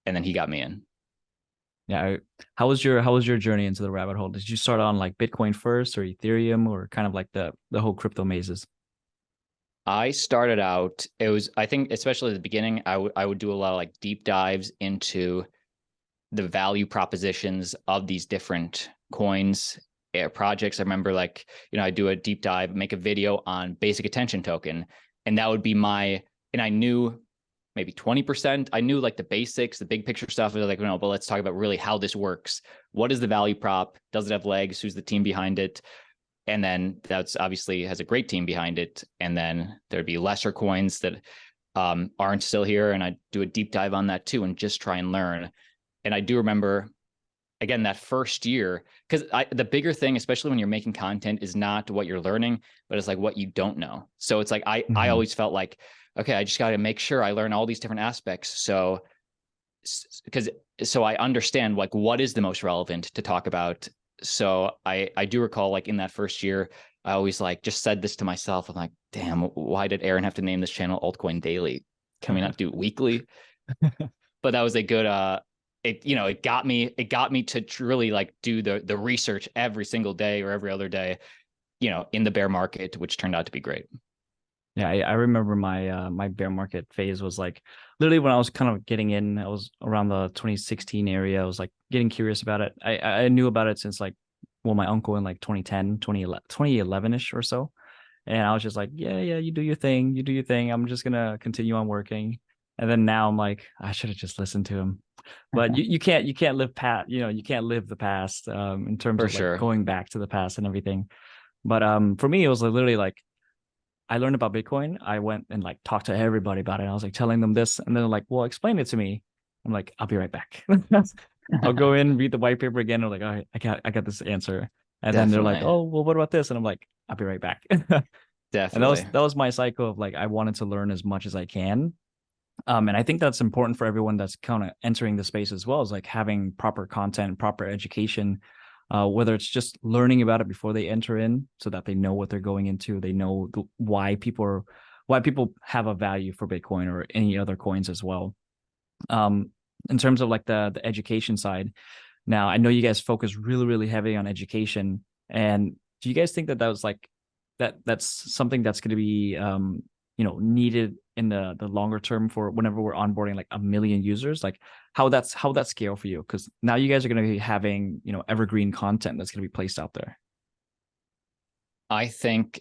then he got me in. Yeah. How was your journey into the rabbit hole? Did you start on like Bitcoin first or Ethereum, or kind of like the whole crypto mazes? I started out, I think, especially at the beginning, I would do a lot of like deep dives into the value propositions of these different coins, projects. I remember like, I do a deep dive, make a video on basic attention token. And that would be and I knew maybe 20%. I knew like the basics, the big picture stuff. I was like, no, but let's talk about really how this works. What is the value prop? Does it have legs? Who's the team behind it? And then that's obviously has a great team behind it. And then there'd be lesser coins that aren't still here. And I do a deep dive on that too, and just try and learn. And I do remember, again, that first year, because the bigger thing, especially when you're making content, is not what you're learning, but it's like what you don't know. So it's like, I always felt like, okay, I just got to make sure I learn all these different aspects. So I understand like what is the most relevant to talk about. So I do recall like in that first year, I always like just said this to myself. I'm like, damn, why did Aaron have to name this channel Altcoin Daily? Can we not do weekly? But that was a good it got me to truly like do the research every single day or every other day, in the bear market, which turned out to be great. Yeah, I remember my bear market phase was like literally when I was kind of getting in. I was around the 2016 area. I was like getting curious about it. I knew about it since like, well, my uncle in like 2010, 2011-ish or so. And I was just like, yeah, you do your thing. You do your thing. I'm just gonna continue on working. And then now I'm like, I should have just listened to him. But you can't live you can't live the past in terms For of like sure. going back to the past and everything. But for me, it was like literally like I learned about Bitcoin. I went and like talked to everybody about it. I was like telling them this, and then they're like, "Well, explain it to me." I'm like, "I'll be right back." I'll go in, read the white paper again. I'm like, "All right, I got this answer." And then they're like, Definitely. "Oh, well, what about this?" And I'm like, "I'll be right back." And that was Definitely. that was my cycle of like I wanted to learn as much as I can. And I think that's important for everyone that's kind of entering the space as well, is like having proper content, proper education, whether it's just learning about it before they enter in, so that they know what they're going into, they know why people have a value for Bitcoin or any other coins as well. Um, in terms of like the education side, now I know you guys focus really heavy on education, and do you guys think that was like that's something that's going to be needed in the longer term for whenever we're onboarding like 1 million users? Like how that scale for you, because now you guys are going to be having evergreen content that's going to be placed out there. I think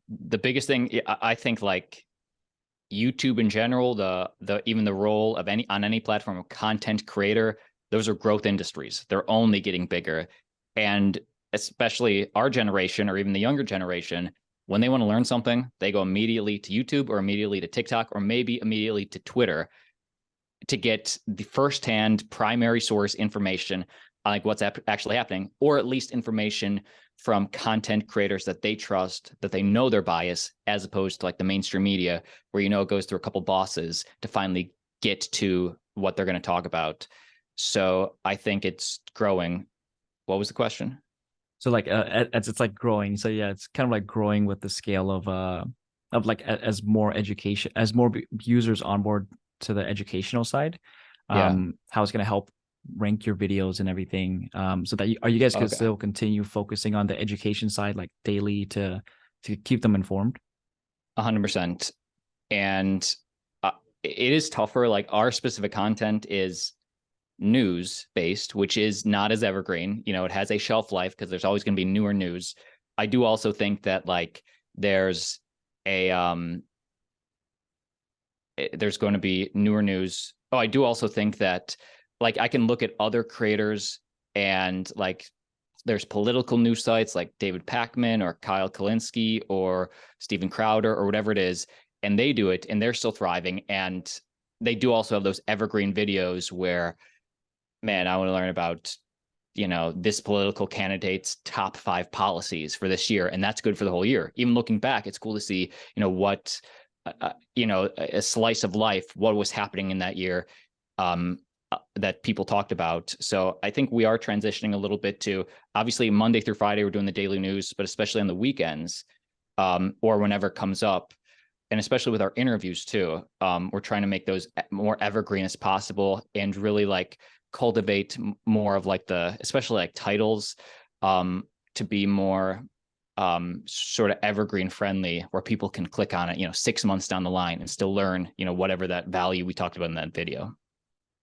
the biggest thing, I think like YouTube in general, the even the role of any platform of content creator, those are growth industries. They're only getting bigger. And especially our generation or even the younger generation, when they want to learn something, they go immediately to YouTube or immediately to TikTok or maybe immediately to Twitter to get the firsthand primary source information on like what's actually happening, or at least information from content creators that they trust, that they know their bias, as opposed to like the mainstream media, where it goes through a couple bosses to finally get to what they're going to talk about. So I think it's growing. What was the question? So like as it's like growing. So yeah, it's kind of like growing with the scale of like as more education, as more users onboard to the educational side, Yeah. how it's going to help rank your videos and everything, so that are you guys going to Okay. still continue focusing on the education side like daily to keep them informed? 100%. And it is tougher. Like our specific content is news based, which is not as evergreen. You know, it has a shelf life because there's always going to be newer news. I do also think that like there's going to be newer news. Oh, I do also think that like I can look at other creators and like there's political news sites like David Pakman or Kyle Kalinske or Steven Crowder or whatever it is, and they do it and they're still thriving. And they do also have those evergreen videos where, man, I want to learn about, you know, this political candidate's top 5 policies for this year. And that's good for the whole year. Even looking back, it's cool to see, you know, what, you know, a slice of life, what was happening in that year that people talked about. So I think we are transitioning a little bit to, obviously Monday through Friday, we're doing the daily news, but especially on the weekends or whenever it comes up. And especially with our interviews too, we're trying to make those more evergreen as possible and really like cultivate more of like the, especially like titles to be more sort of evergreen friendly, where people can click on it, you know, 6 months down the line and still learn, you know, whatever that value we talked about in that video.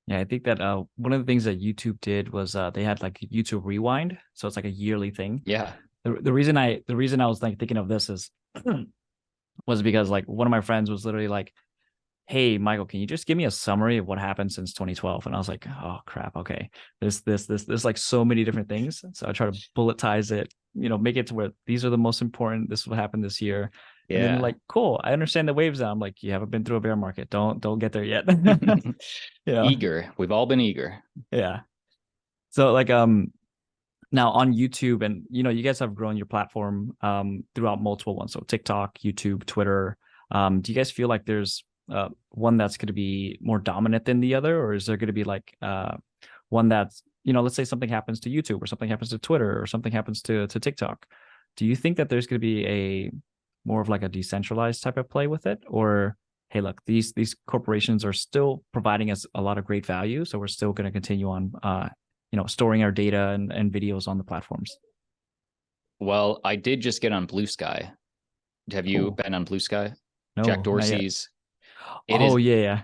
Yeah, I think that one of the things that YouTube did was they had like YouTube Rewind, so it's like a yearly thing. Yeah. The reason I was like thinking of this is was because like one of my friends was literally like, "Hey, Michael, can you just give me a summary of what happened since 2012?" And I was like, "Oh crap, okay. There's like so many different things." So I try to bulletize it, you know, make it to where these are the most important. This is what happened this year. And then Yeah. like, cool, I understand the waves now. I'm like, you haven't been through a bear market. Don't get there yet. You know? Eager. We've all been eager. Yeah. So like now on YouTube, and you know, you guys have grown your platform throughout multiple ones. So TikTok, YouTube, Twitter. Do you guys feel like there's one that's going to be more dominant than the other, or is there going to be like one that's, you know, let's say something happens to YouTube or something happens to Twitter or something happens to TikTok? Do you think that there's going to be a more of like a decentralized type of play with it, or hey, look, these corporations are still providing us a lot of great value, so we're still going to continue on you know, storing our data and videos on the platforms? Well, I did just get on Blue Sky. Have you been on Blue Sky? Jack No, not yet. Dorsey's. It Oh is yeah.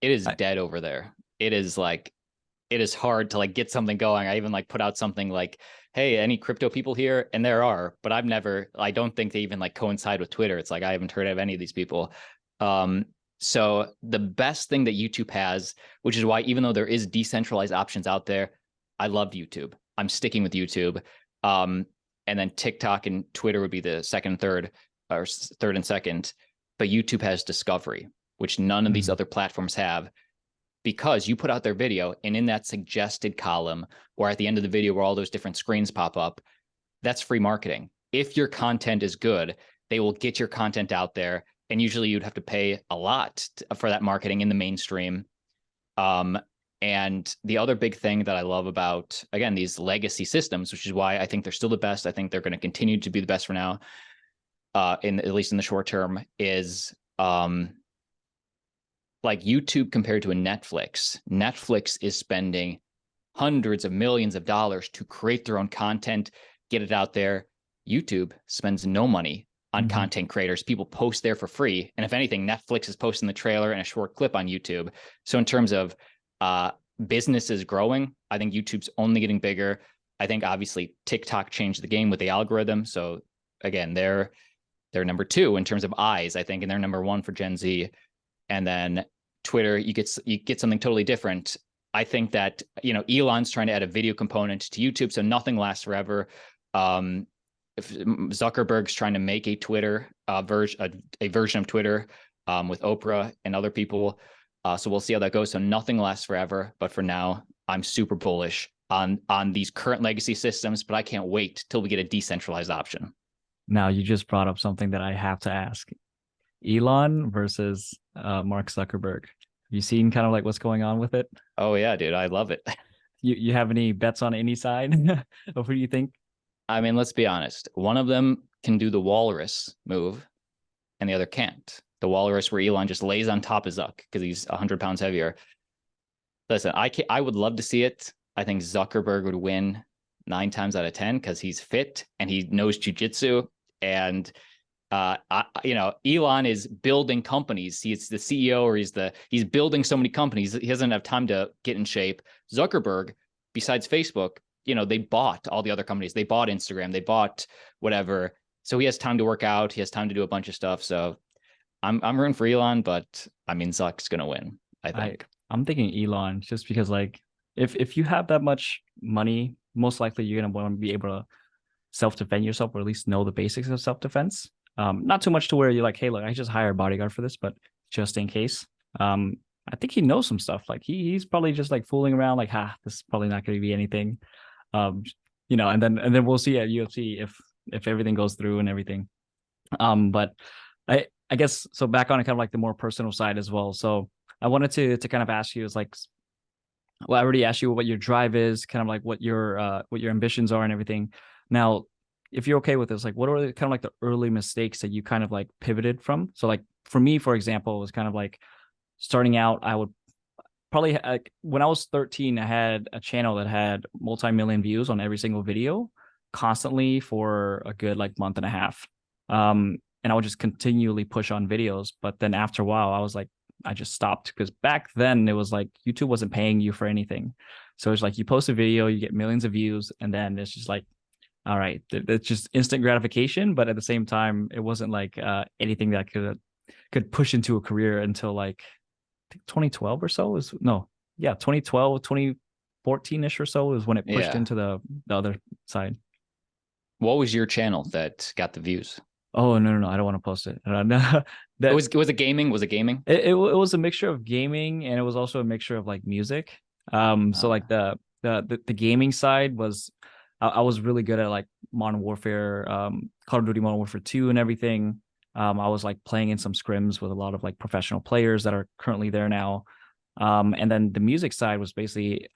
it is I, dead over there. It is like, it is hard to like get something going. I even like put out something like, hey, any crypto people here? And there are, but I don't think they even like coincide with Twitter. It's like, I haven't heard of any of these people. So the best thing that YouTube has, which is why even though there is decentralized options out there, I love YouTube. I'm sticking with YouTube. And then TikTok and Twitter would be the second, third, or third and second. But YouTube has discovery, which none of these other platforms have, because you put out their video and in that suggested column or at the end of the video where all those different screens pop up, that's free marketing. If your content is good, they will get your content out there. And usually you'd have to pay a lot for that marketing in the mainstream. And the other big thing that I love about, again, these legacy systems, which is why I think they're still the best, I think they're going to continue to be the best for now, at least in the short term, is like YouTube compared to a Netflix. Netflix is spending hundreds of millions of dollars to create their own content, get it out there. YouTube spends no money on content creators. People post there for free. And if anything, Netflix is posting the trailer and a short clip on YouTube. So in terms of businesses growing, I think YouTube's only getting bigger. I think obviously TikTok changed the game with the algorithm. So again, they're number 2 in terms of eyes, I think, and they're number 1 for Gen Z. And then Twitter, you get something totally different. I think that, you know, Elon's trying to add a video component to YouTube, so nothing lasts forever. If Zuckerberg's trying to make a Twitter version of Twitter with Oprah and other people. So we'll see how that goes. So nothing lasts forever. But for now, I'm super bullish on these current legacy systems, but I can't wait till we get a decentralized option. Now you just brought up something that I have to ask. Elon versus Mark Zuckerberg. Have you seen kind of like what's going on with it? Oh yeah, dude, I love it. You have any bets on any side of who you think? I mean, let's be honest. One of them can do the walrus move and the other can't. The walrus where Elon just lays on top of Zuck because he's 100 pounds heavier. Listen, I would love to see it. I think Zuckerberg would win 9 times out of 10 because he's fit and he knows jujitsu. And Elon is building companies. He's the CEO, or he's building so many companies. He doesn't have time to get in shape. Zuckerberg, besides Facebook, they bought all the other companies. They bought Instagram. They bought whatever. So he has time to work out. He has time to do a bunch of stuff. So I'm rooting for Elon, but I mean, Zuck's gonna win, I think. I'm thinking Elon, just because like if you have that much money, most likely you're gonna want to be able to self-defend yourself, or at least know the basics of self-defense. Not too much to where you're like, hey, look, I just hire a bodyguard for this, but just in case. I think he knows some stuff. Like he's probably just like fooling around, like, this is probably not going to be anything. And then we'll see at UFC if everything goes through and everything. But I guess so. Back on kind of like the more personal side as well. So I wanted to kind of ask you, is like, well, I already asked you what your drive is, kind of like what your ambitions are and everything. Now, if you're okay with this, like, what are kind of like the early mistakes that you kind of like pivoted from? So like for me, for example, it was kind of like starting out, I would probably, when I was 13, I had a channel that had multi-million views on every single video constantly for a good like month and a half. And I would just continually push on videos. But then after a while, I was like, I just stopped, because back then it was like YouTube wasn't paying you for anything. So it's like you post a video, you get millions of views, and then it's just like, all right, it's just instant gratification. But at the same time, it wasn't like anything that could push into a career until like, I think 2012 or so 2012, 2014-ish or so is when it pushed into the other side. What was your channel that got the views? Oh, no, I don't want to post it. It was it gaming? Was it gaming? It was a mixture of gaming, and it was also a mixture of like music. So like the gaming side was, I was really good at like Modern Warfare, Call of Duty Modern Warfare 2 and everything. I was like playing in some scrims with a lot of like professional players that are currently there now. And then the music side was basically,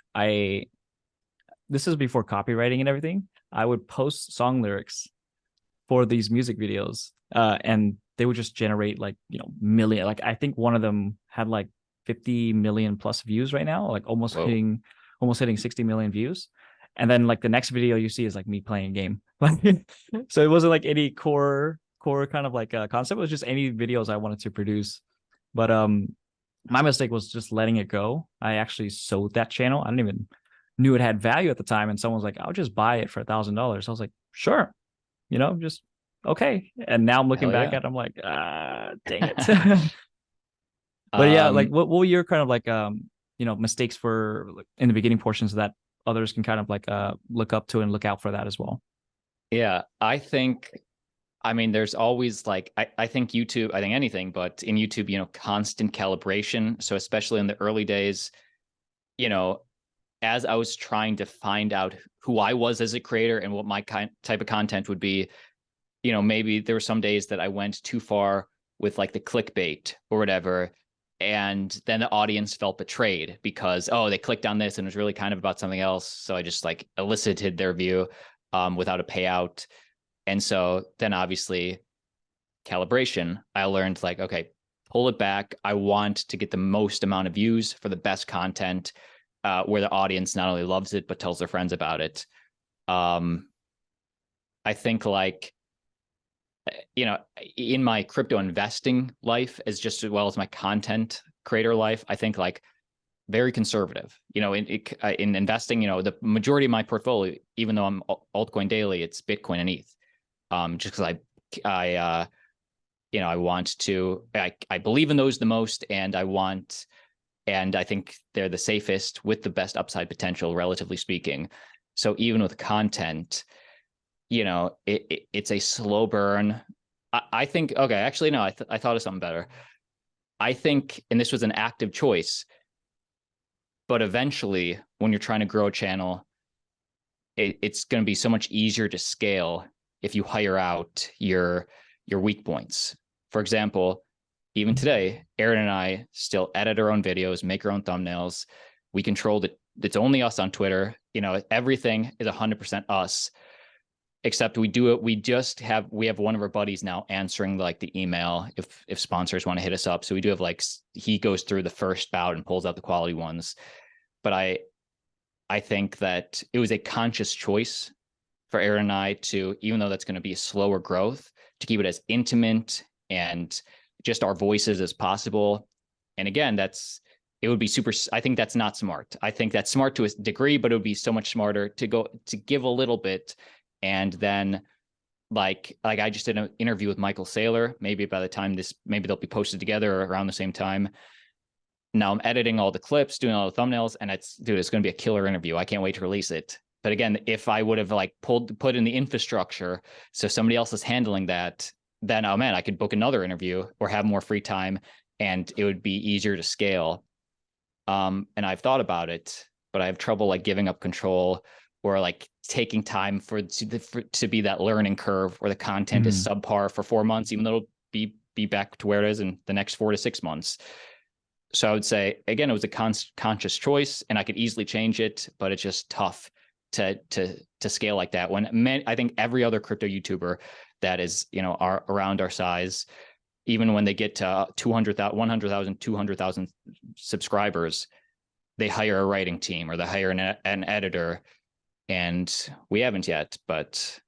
this is before copywriting and everything. I would post song lyrics for these music videos, and they would just generate like, million. Like I think one of them had like 50 million plus views right now, like almost hitting 60 million views. And then like the next video you see is like me playing a game. So it wasn't like any core kind of like concept. It was just any videos I wanted to produce. But my mistake was just letting it go. I actually sold that channel. I didn't even knew it had value at the time. And someone's like, I'll just buy it for $1,000. I was like, sure, just okay. And now I'm looking back at it, I'm like, dang it. But yeah, like what were your kind of like mistakes for like, in the beginning portions that others can kind of like look up to and look out for that as well? Yeah, I mean, there's always like, I think YouTube, I think anything, but in YouTube, constant calibration. So especially in the early days, as I was trying to find out who I was as a creator and what my type of content would be, maybe there were some days that I went too far with like the clickbait or whatever. And then the audience felt betrayed because, they clicked on this and it was really kind of about something else. So I just like elicited their view without a payout. And so then obviously calibration, I learned like, okay, pull it back. I want to get the most amount of views for the best content where the audience not only loves it, but tells their friends about it. I think like, in my crypto investing life, as just as well as my content creator life, I think like very conservative, in investing, the majority of my portfolio, even though I'm Altcoin Daily, it's Bitcoin and ETH. Just because I want to, I believe in those the most, and I think they're the safest with the best upside potential, relatively speaking. So even with content, it's a slow burn. I think, okay, actually, no, I thought of something better. I think, and this was an active choice, but eventually when you're trying to grow a channel, it's going to be so much easier to scale if you hire out your weak points. For example, even today, Aaron and I still edit our own videos, make our own thumbnails. We control it. It's only us on Twitter. Everything is 100% us. Except we do it. We have one of our buddies now answering like the email if sponsors want to hit us up. So we do have like, he goes through the first bout and pulls out the quality ones. But I think that it was a conscious choice for Aaron and I to, even though that's going to be a slower growth, to keep it as intimate and just our voices as possible. And again, it would be super, I think that's not smart. I think that's smart to a degree, but it would be so much smarter to give a little bit. And then like I just did an interview with Michael Saylor. Maybe by the time maybe they'll be posted together around the same time. Now I'm editing all the clips, doing all the thumbnails, and it's going to be a killer interview. I can't wait to release it. But again, if I would have like put in the infrastructure, so somebody else is handling that, then, oh man, I could book another interview or have more free time, and it would be easier to scale. And I've thought about it, but I have trouble like giving up control or like taking time to be that learning curve where the content is subpar for 4 months, even though it'll be back to where it is in the next 4 to 6 months. So I would say, again, it was a conscious choice, and I could easily change it, but it's just tough to scale like that. When I think every other crypto YouTuber that is, are around our size, even when they get to 200,000, 100,000, 200,000 subscribers, they hire a writing team or they hire an editor, and we haven't yet. But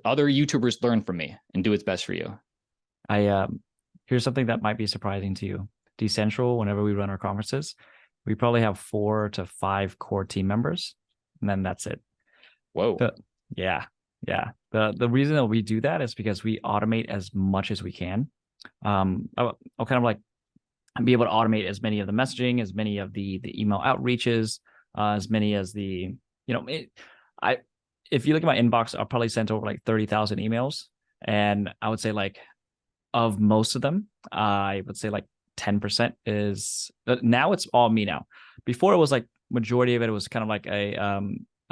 other YouTubers learn from me and do what's best for you. Here's something that might be surprising to you. Decentral, whenever we run our conferences, we probably have 4 to 5 core team members, and then that's it. Whoa. Yeah. The reason that we do that is because we automate as much as we can. I'll kind of like be able to automate as many of the messaging, as many of the email outreaches, as many as the, if you look at my inbox, I'll probably send over like 30,000 emails. And I would say like of most of them, I would say like 10% is, now it's all me now. Before it was like majority of it was kind of like a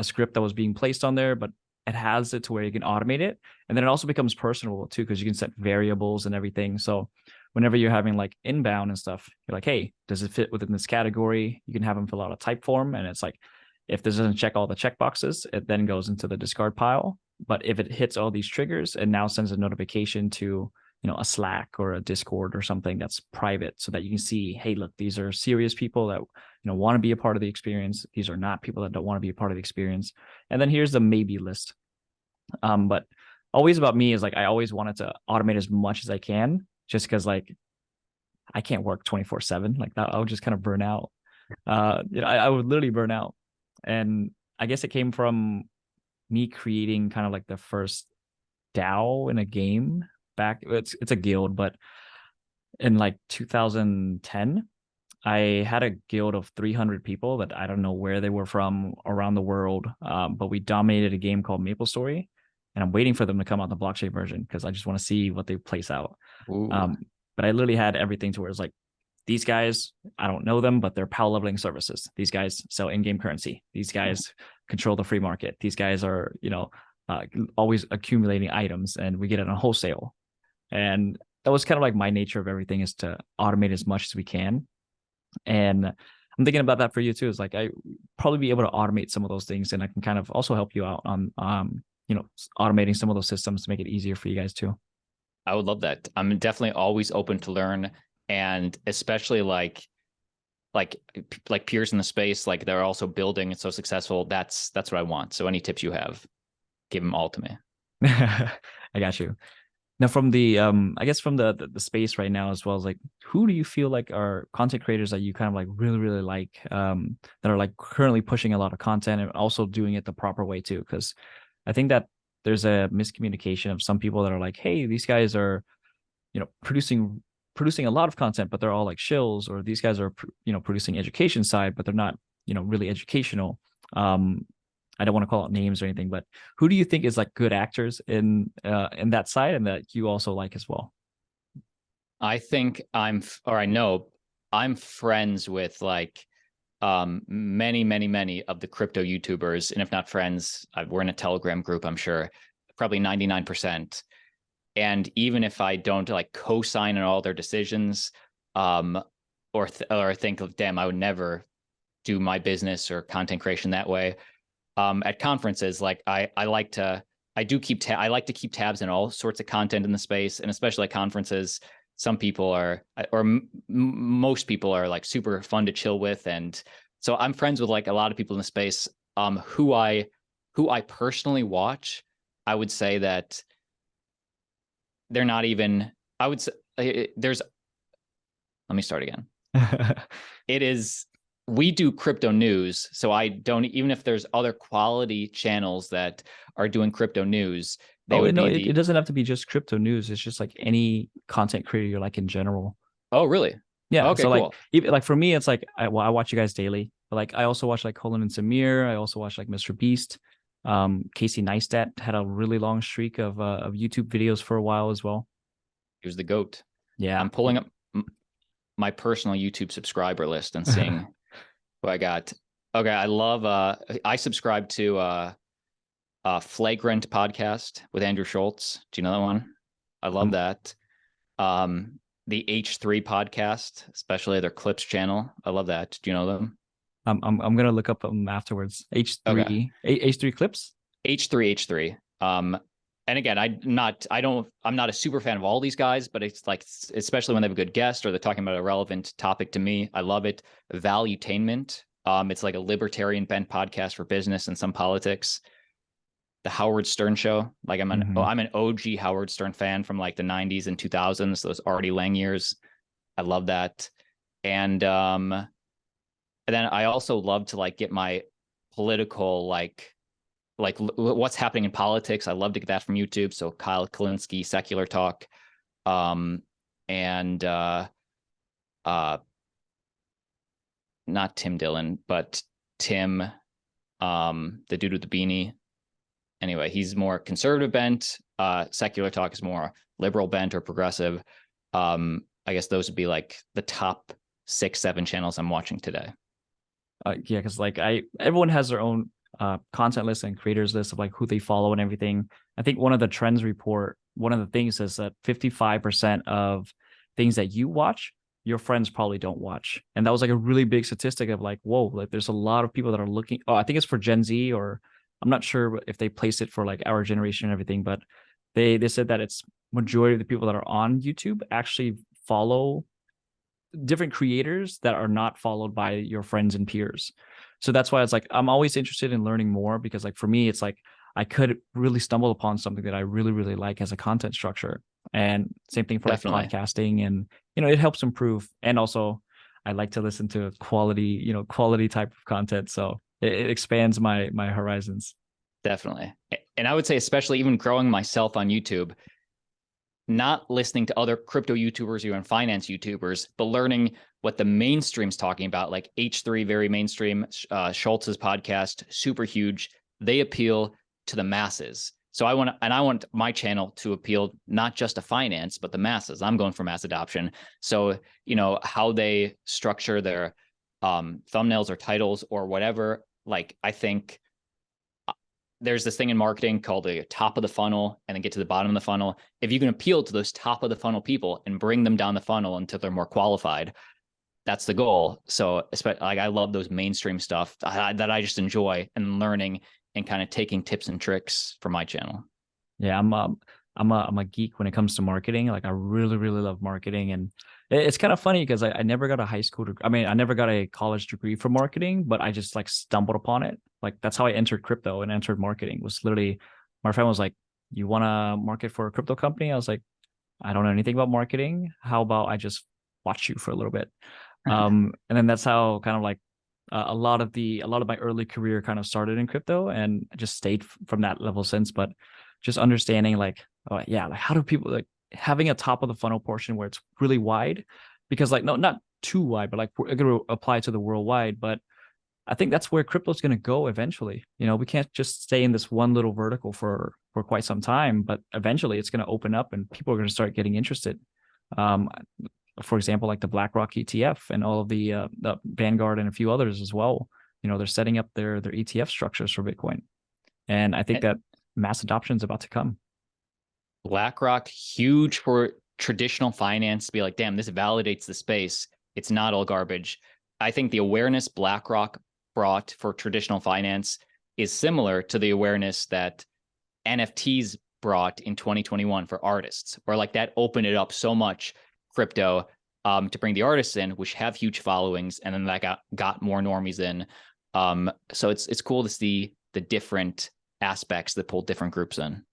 script that was being placed on there, but it has it to where you can automate it. And then it also becomes personable too, because you can set variables and everything. So whenever you're having like inbound and stuff, you're like, hey, does it fit within this category? You can have them fill out a type form. And it's like, if this doesn't check all the check boxes, it then goes into the discard pile. But if it hits all these triggers, it now sends a notification to a Slack or a Discord or something that's private, so that you can see, hey, look, these are serious people that want to be a part of the experience. These are not people that don't want to be a part of the experience. And then here's the maybe list. But always about me is like, I always wanted to automate as much as I can, just because like I can't work 24/7 like that. I would just kind of burn out. I would literally burn out. And I guess it came from me creating kind of like the first DAO in a game back. It's a guild, but in like 2010, I had a guild of 300 people that I don't know where they were from around the world, but we dominated a game called MapleStory, and I'm waiting for them to come out the blockchain version because I just want to see what they place out. But I literally had everything to where it's like, these guys, I don't know them, but they're power leveling services. These guys sell in-game currency. These guys control the free market. These guys are, always accumulating items, and we get it on wholesale. And that was kind of like my nature of everything, is to automate as much as we can. And I'm thinking about that for you too. Is like, I probably be able to automate some of those things, and I can kind of also help you out on, automating some of those systems to make it easier for you guys too. I would love that. I'm definitely always open to learn, and especially like peers in the space, like they're also building and so successful. That's what I want. So any tips you have, give them all to me. I got you. Now, from the I guess from the space right now, as well as like, who do you feel like are content creators that you kind of like really like, that are like currently pushing a lot of content and also doing it the proper way too? Because I think that there's a miscommunication of some people that are like, hey, these guys are, producing a lot of content, but they're all like shills, or these guys are, producing education side, but they're not, really educational. I don't want to call out names or anything, but who do you think is like good actors in that side and that you also like as well? I think I know I'm friends with like many of the crypto YouTubers, and if not friends, we're in a Telegram group, I'm sure, probably 99%. And even if I don't like co-sign on all their decisions, or think of, damn, I would never do my business or content creation that way. At conferences, like I like to keep tabs on all sorts of content in the space, and especially at conferences, some people are, or most people are like super fun to chill with, and so I'm friends with like a lot of people in the space. Who I personally watch, I would say that they're not even, I would say there's, let me start again. It is, we do crypto news. So I don't, even if there's other quality channels that are doing crypto news, they would no, be it doesn't have to be just crypto news. It's just like any content creator you like in general. Oh, really? Yeah. Okay, So like, cool. even like for me, it's like I watch you guys daily. But like I also watch like Colin and Samir. I also watch like Mr. Beast. Casey Neistat had a really long streak of YouTube videos for a while as well. He was the GOAT. Yeah. I'm pulling up my personal YouTube subscriber list and seeing who I got. Okay, I love I subscribe to Flagrant podcast with Andrew Schultz. Do you know that one? I love that. The H3 podcast, especially their clips channel. I love that. Do you know them? I'm gonna look up them afterwards. H3 Okay. H3 clips. H3. And again, I'm not a super fan of all these guys, but it's like, especially when they have a good guest or they're talking about a relevant topic to me, I love it. Valuetainment. It's like a libertarian bent podcast for business and some politics. The Howard Stern Show. Like I'm an OG Howard Stern fan from like the 90s and 2000s, those Artie Lang years. I love that. And then I also love to like get my political like what's happening in politics. I love to get that from YouTube. So Kyle Kalinske, Secular Talk, and not Tim Dillon, but Tim, the dude with the beanie. Anyway, he's more conservative bent. Secular Talk is more liberal bent or progressive. I guess those would be like the top 6-7 channels I'm watching today. Yeah, because like everyone has their own content list and creators list of like who they follow and everything. I think one of the trends report, one of the things is that 55% of things that you watch, your friends probably don't watch. And that was like a really big statistic of like, whoa, like there's a lot of people that are looking. Oh, I think it's for Gen Z, or I'm not sure if they place it for like our generation and everything, but they said that it's majority of the people that are on YouTube actually follow different creators that are not followed by your friends and peers. So that's why it's like I'm always interested in learning more, because like for me it's like I could really stumble upon something that I really really like as a content structure. And same thing for Definitely. like podcasting, and it helps improve. And also I like to listen to quality quality type of content, so it expands my horizons. Definitely. And I would say, especially even growing myself on YouTube, not listening to other crypto YouTubers or even finance YouTubers, but learning what the mainstream's talking about, like H3, very mainstream, Schultz's podcast, super huge. They appeal to the masses. So I want my channel to appeal not just to finance, but the masses. I'm going for mass adoption. So, how they structure their thumbnails or titles or whatever, like I think there's this thing in marketing called the top of the funnel and then get to the bottom of the funnel. If you can appeal to those top of the funnel people and bring them down the funnel until they're more qualified, that's the goal. So like I love those mainstream stuff that I just enjoy and learning and kind of taking tips and tricks from my channel. Yeah, I'm a geek when it comes to marketing. Like I really, really love marketing. And it's kind of funny because I never got a high school degree. I mean, I never got a college degree for marketing, but I just like stumbled upon it. Like that's how I entered crypto and entered marketing. Was literally my friend was like, "You want to market for a crypto company?" I was like, "I don't know anything about marketing. How about I just watch you for a little bit?" And then that's how kind of like a lot of my early career kind of started in crypto, and just stayed from that level since. But just understanding like, oh yeah, like how do people like having a top of the funnel portion where it's really wide, because like no, not too wide, but like we're going to apply to the worldwide. But I think that's where crypto is going to go eventually. We can't just stay in this one little vertical for quite some time, but eventually it's going to open up and people are going to start getting interested. For example, like the BlackRock ETF and all of the Vanguard and a few others as well. They're setting up their ETF structures for Bitcoin, and I think that mass adoption is about to come. BlackRock, huge for traditional finance, to be like, damn, this validates the space. It's not all garbage. I think the awareness BlackRock brought for traditional finance is similar to the awareness that NFTs brought in 2021 for artists, where like that opened it up so much, crypto, to bring the artists in, which have huge followings, and then that got more normies in. So it's cool to see the different aspects that pull different groups in.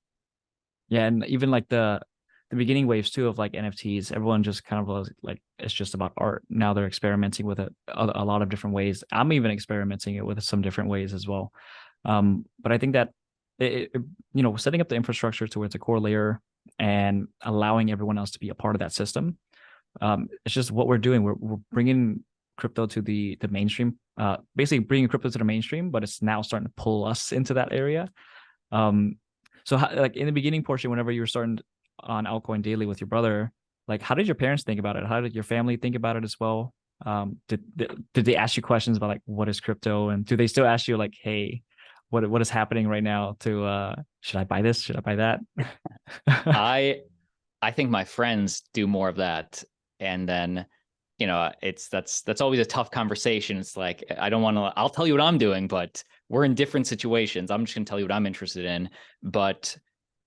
Yeah, and even like the the beginning waves too of like NFTs, everyone just kind of was like, it's just about art. Now they're experimenting with it a lot of different ways. I'm even experimenting it with some different ways as well. But I think that setting up the infrastructure to where it's a core layer and allowing everyone else to be a part of that system. It's just what we're doing. We're bringing crypto to the mainstream, basically bringing crypto to the mainstream, but it's now starting to pull us into that area. So like in the beginning portion, whenever you were starting on Altcoin Daily with your brother, like how did your parents think about it? How did your family think about it as well? Did they ask you questions about like what is crypto, and do they still ask you like, hey, what is happening right now to should I buy this? Should I buy that? I think my friends do more of that. And then, that's always a tough conversation. It's like, I don't want to, I'll tell you what I'm doing, but we're in different situations. I'm just going to tell you what I'm interested in. But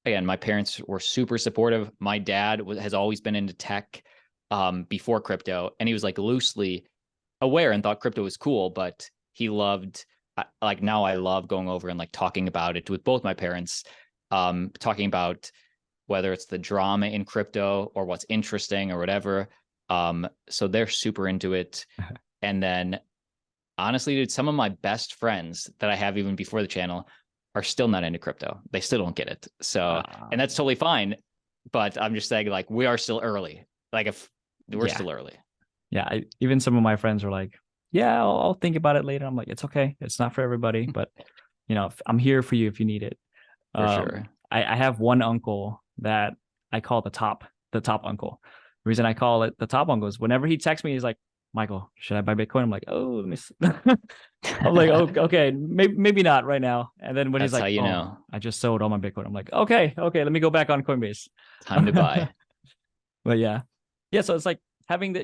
again, my parents were super supportive. My dad has always been into tech before crypto, and he was like loosely aware and thought crypto was cool, but he loved, like now I love going over and like talking about it with both my parents, talking about whether it's the drama in crypto or what's interesting or whatever. So they're super into it. And then honestly, dude, some of my best friends that I have even before the channel are still not into crypto. They still don't get it. So, and that's totally fine. But I'm just saying, like, we are still early. Like, if we're still early. Yeah. Even some of my friends were like, yeah, I'll think about it later. I'm like, it's okay. It's not for everybody, but I'm here for you if you need it. For sure. I have one uncle that I call the top uncle. The reason I call it the top uncle is whenever he texts me, he's like, Michael, should I buy Bitcoin? I'm like, oh, let me I'm like, oh, okay, maybe not right now. And then when That's he's like, how you know. I just sold all my Bitcoin. I'm like, okay, let me go back on Coinbase. Time to buy. But yeah. So it's like having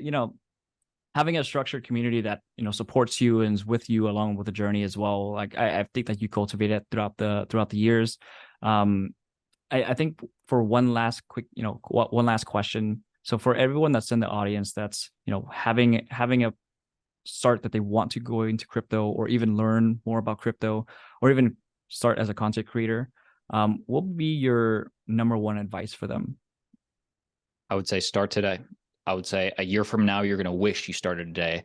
having a structured community that supports you and is with you along with the journey as well. Like I think that you cultivate it throughout the years. I think for one last question. So for everyone that's in the audience, that's having a start that they want to go into crypto or even learn more about crypto or even start as a content creator, what would be your number one advice for them? I would say start today. I would say a year from now, you're going to wish you started today.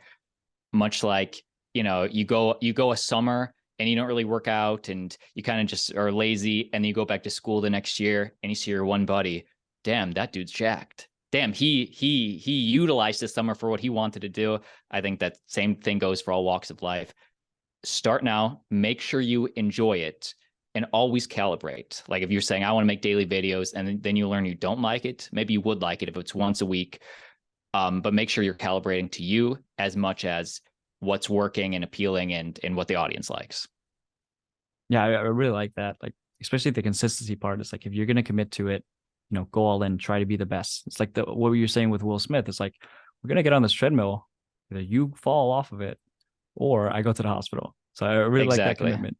Much like, you go a summer and you don't really work out and you kind of just are lazy, and then you go back to school the next year and you see your one buddy, damn, that dude's jacked. Damn, he utilized this summer for what he wanted to do. I think that same thing goes for all walks of life. Start now, make sure you enjoy it, and always calibrate. Like if you're saying, I want to make daily videos, and then you learn you don't like it, maybe you would like it if it's once a week. But make sure you're calibrating to you as much as what's working and appealing and what the audience likes. Yeah, I really like that. Like, especially the consistency part. It's like, if you're going to commit to it, go all in, try to be the best. It's like what were you saying with Will Smith? It's like, we're going to get on this treadmill. Either you fall off of it or I go to the hospital. So I really like that commitment.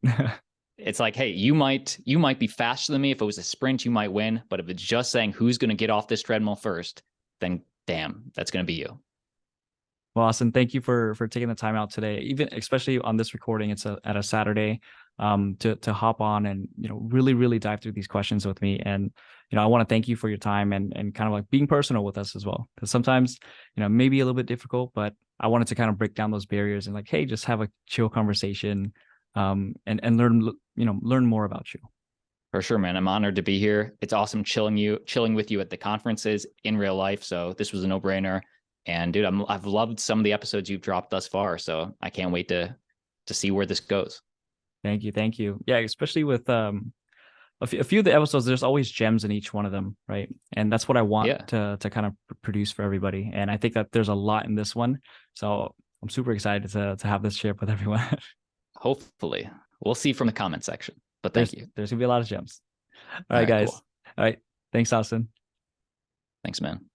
It's like, hey, you might be faster than me. If it was a sprint, you might win. But if it's just saying who's going to get off this treadmill first, then damn, that's going to be you. Well, Austin, thank you for taking the time out today, even especially on this recording. It's at a Saturday, to hop on and really dive through these questions with me. And I want to thank you for your time and kind of like being personal with us as well, because sometimes maybe a little bit difficult, but I wanted to kind of break down those barriers and like, hey, just have a chill conversation, and learn more about you. For sure, man. I'm honored to be here. It's awesome chilling with you at the conferences in real life. So this was a no-brainer. And dude, I've loved some of the episodes you've dropped thus far. So I can't wait to see where this goes. Thank you. Yeah, especially with a few of the episodes, there's always gems in each one of them, right? And that's what I want to kind of produce for everybody. And I think that there's a lot in this one. So I'm super excited to have this shared with everyone. Hopefully. We'll see from the comment section. But thank you. There's going to be a lot of gems. All right, guys. Cool. All right. Thanks, Austin. Thanks, man.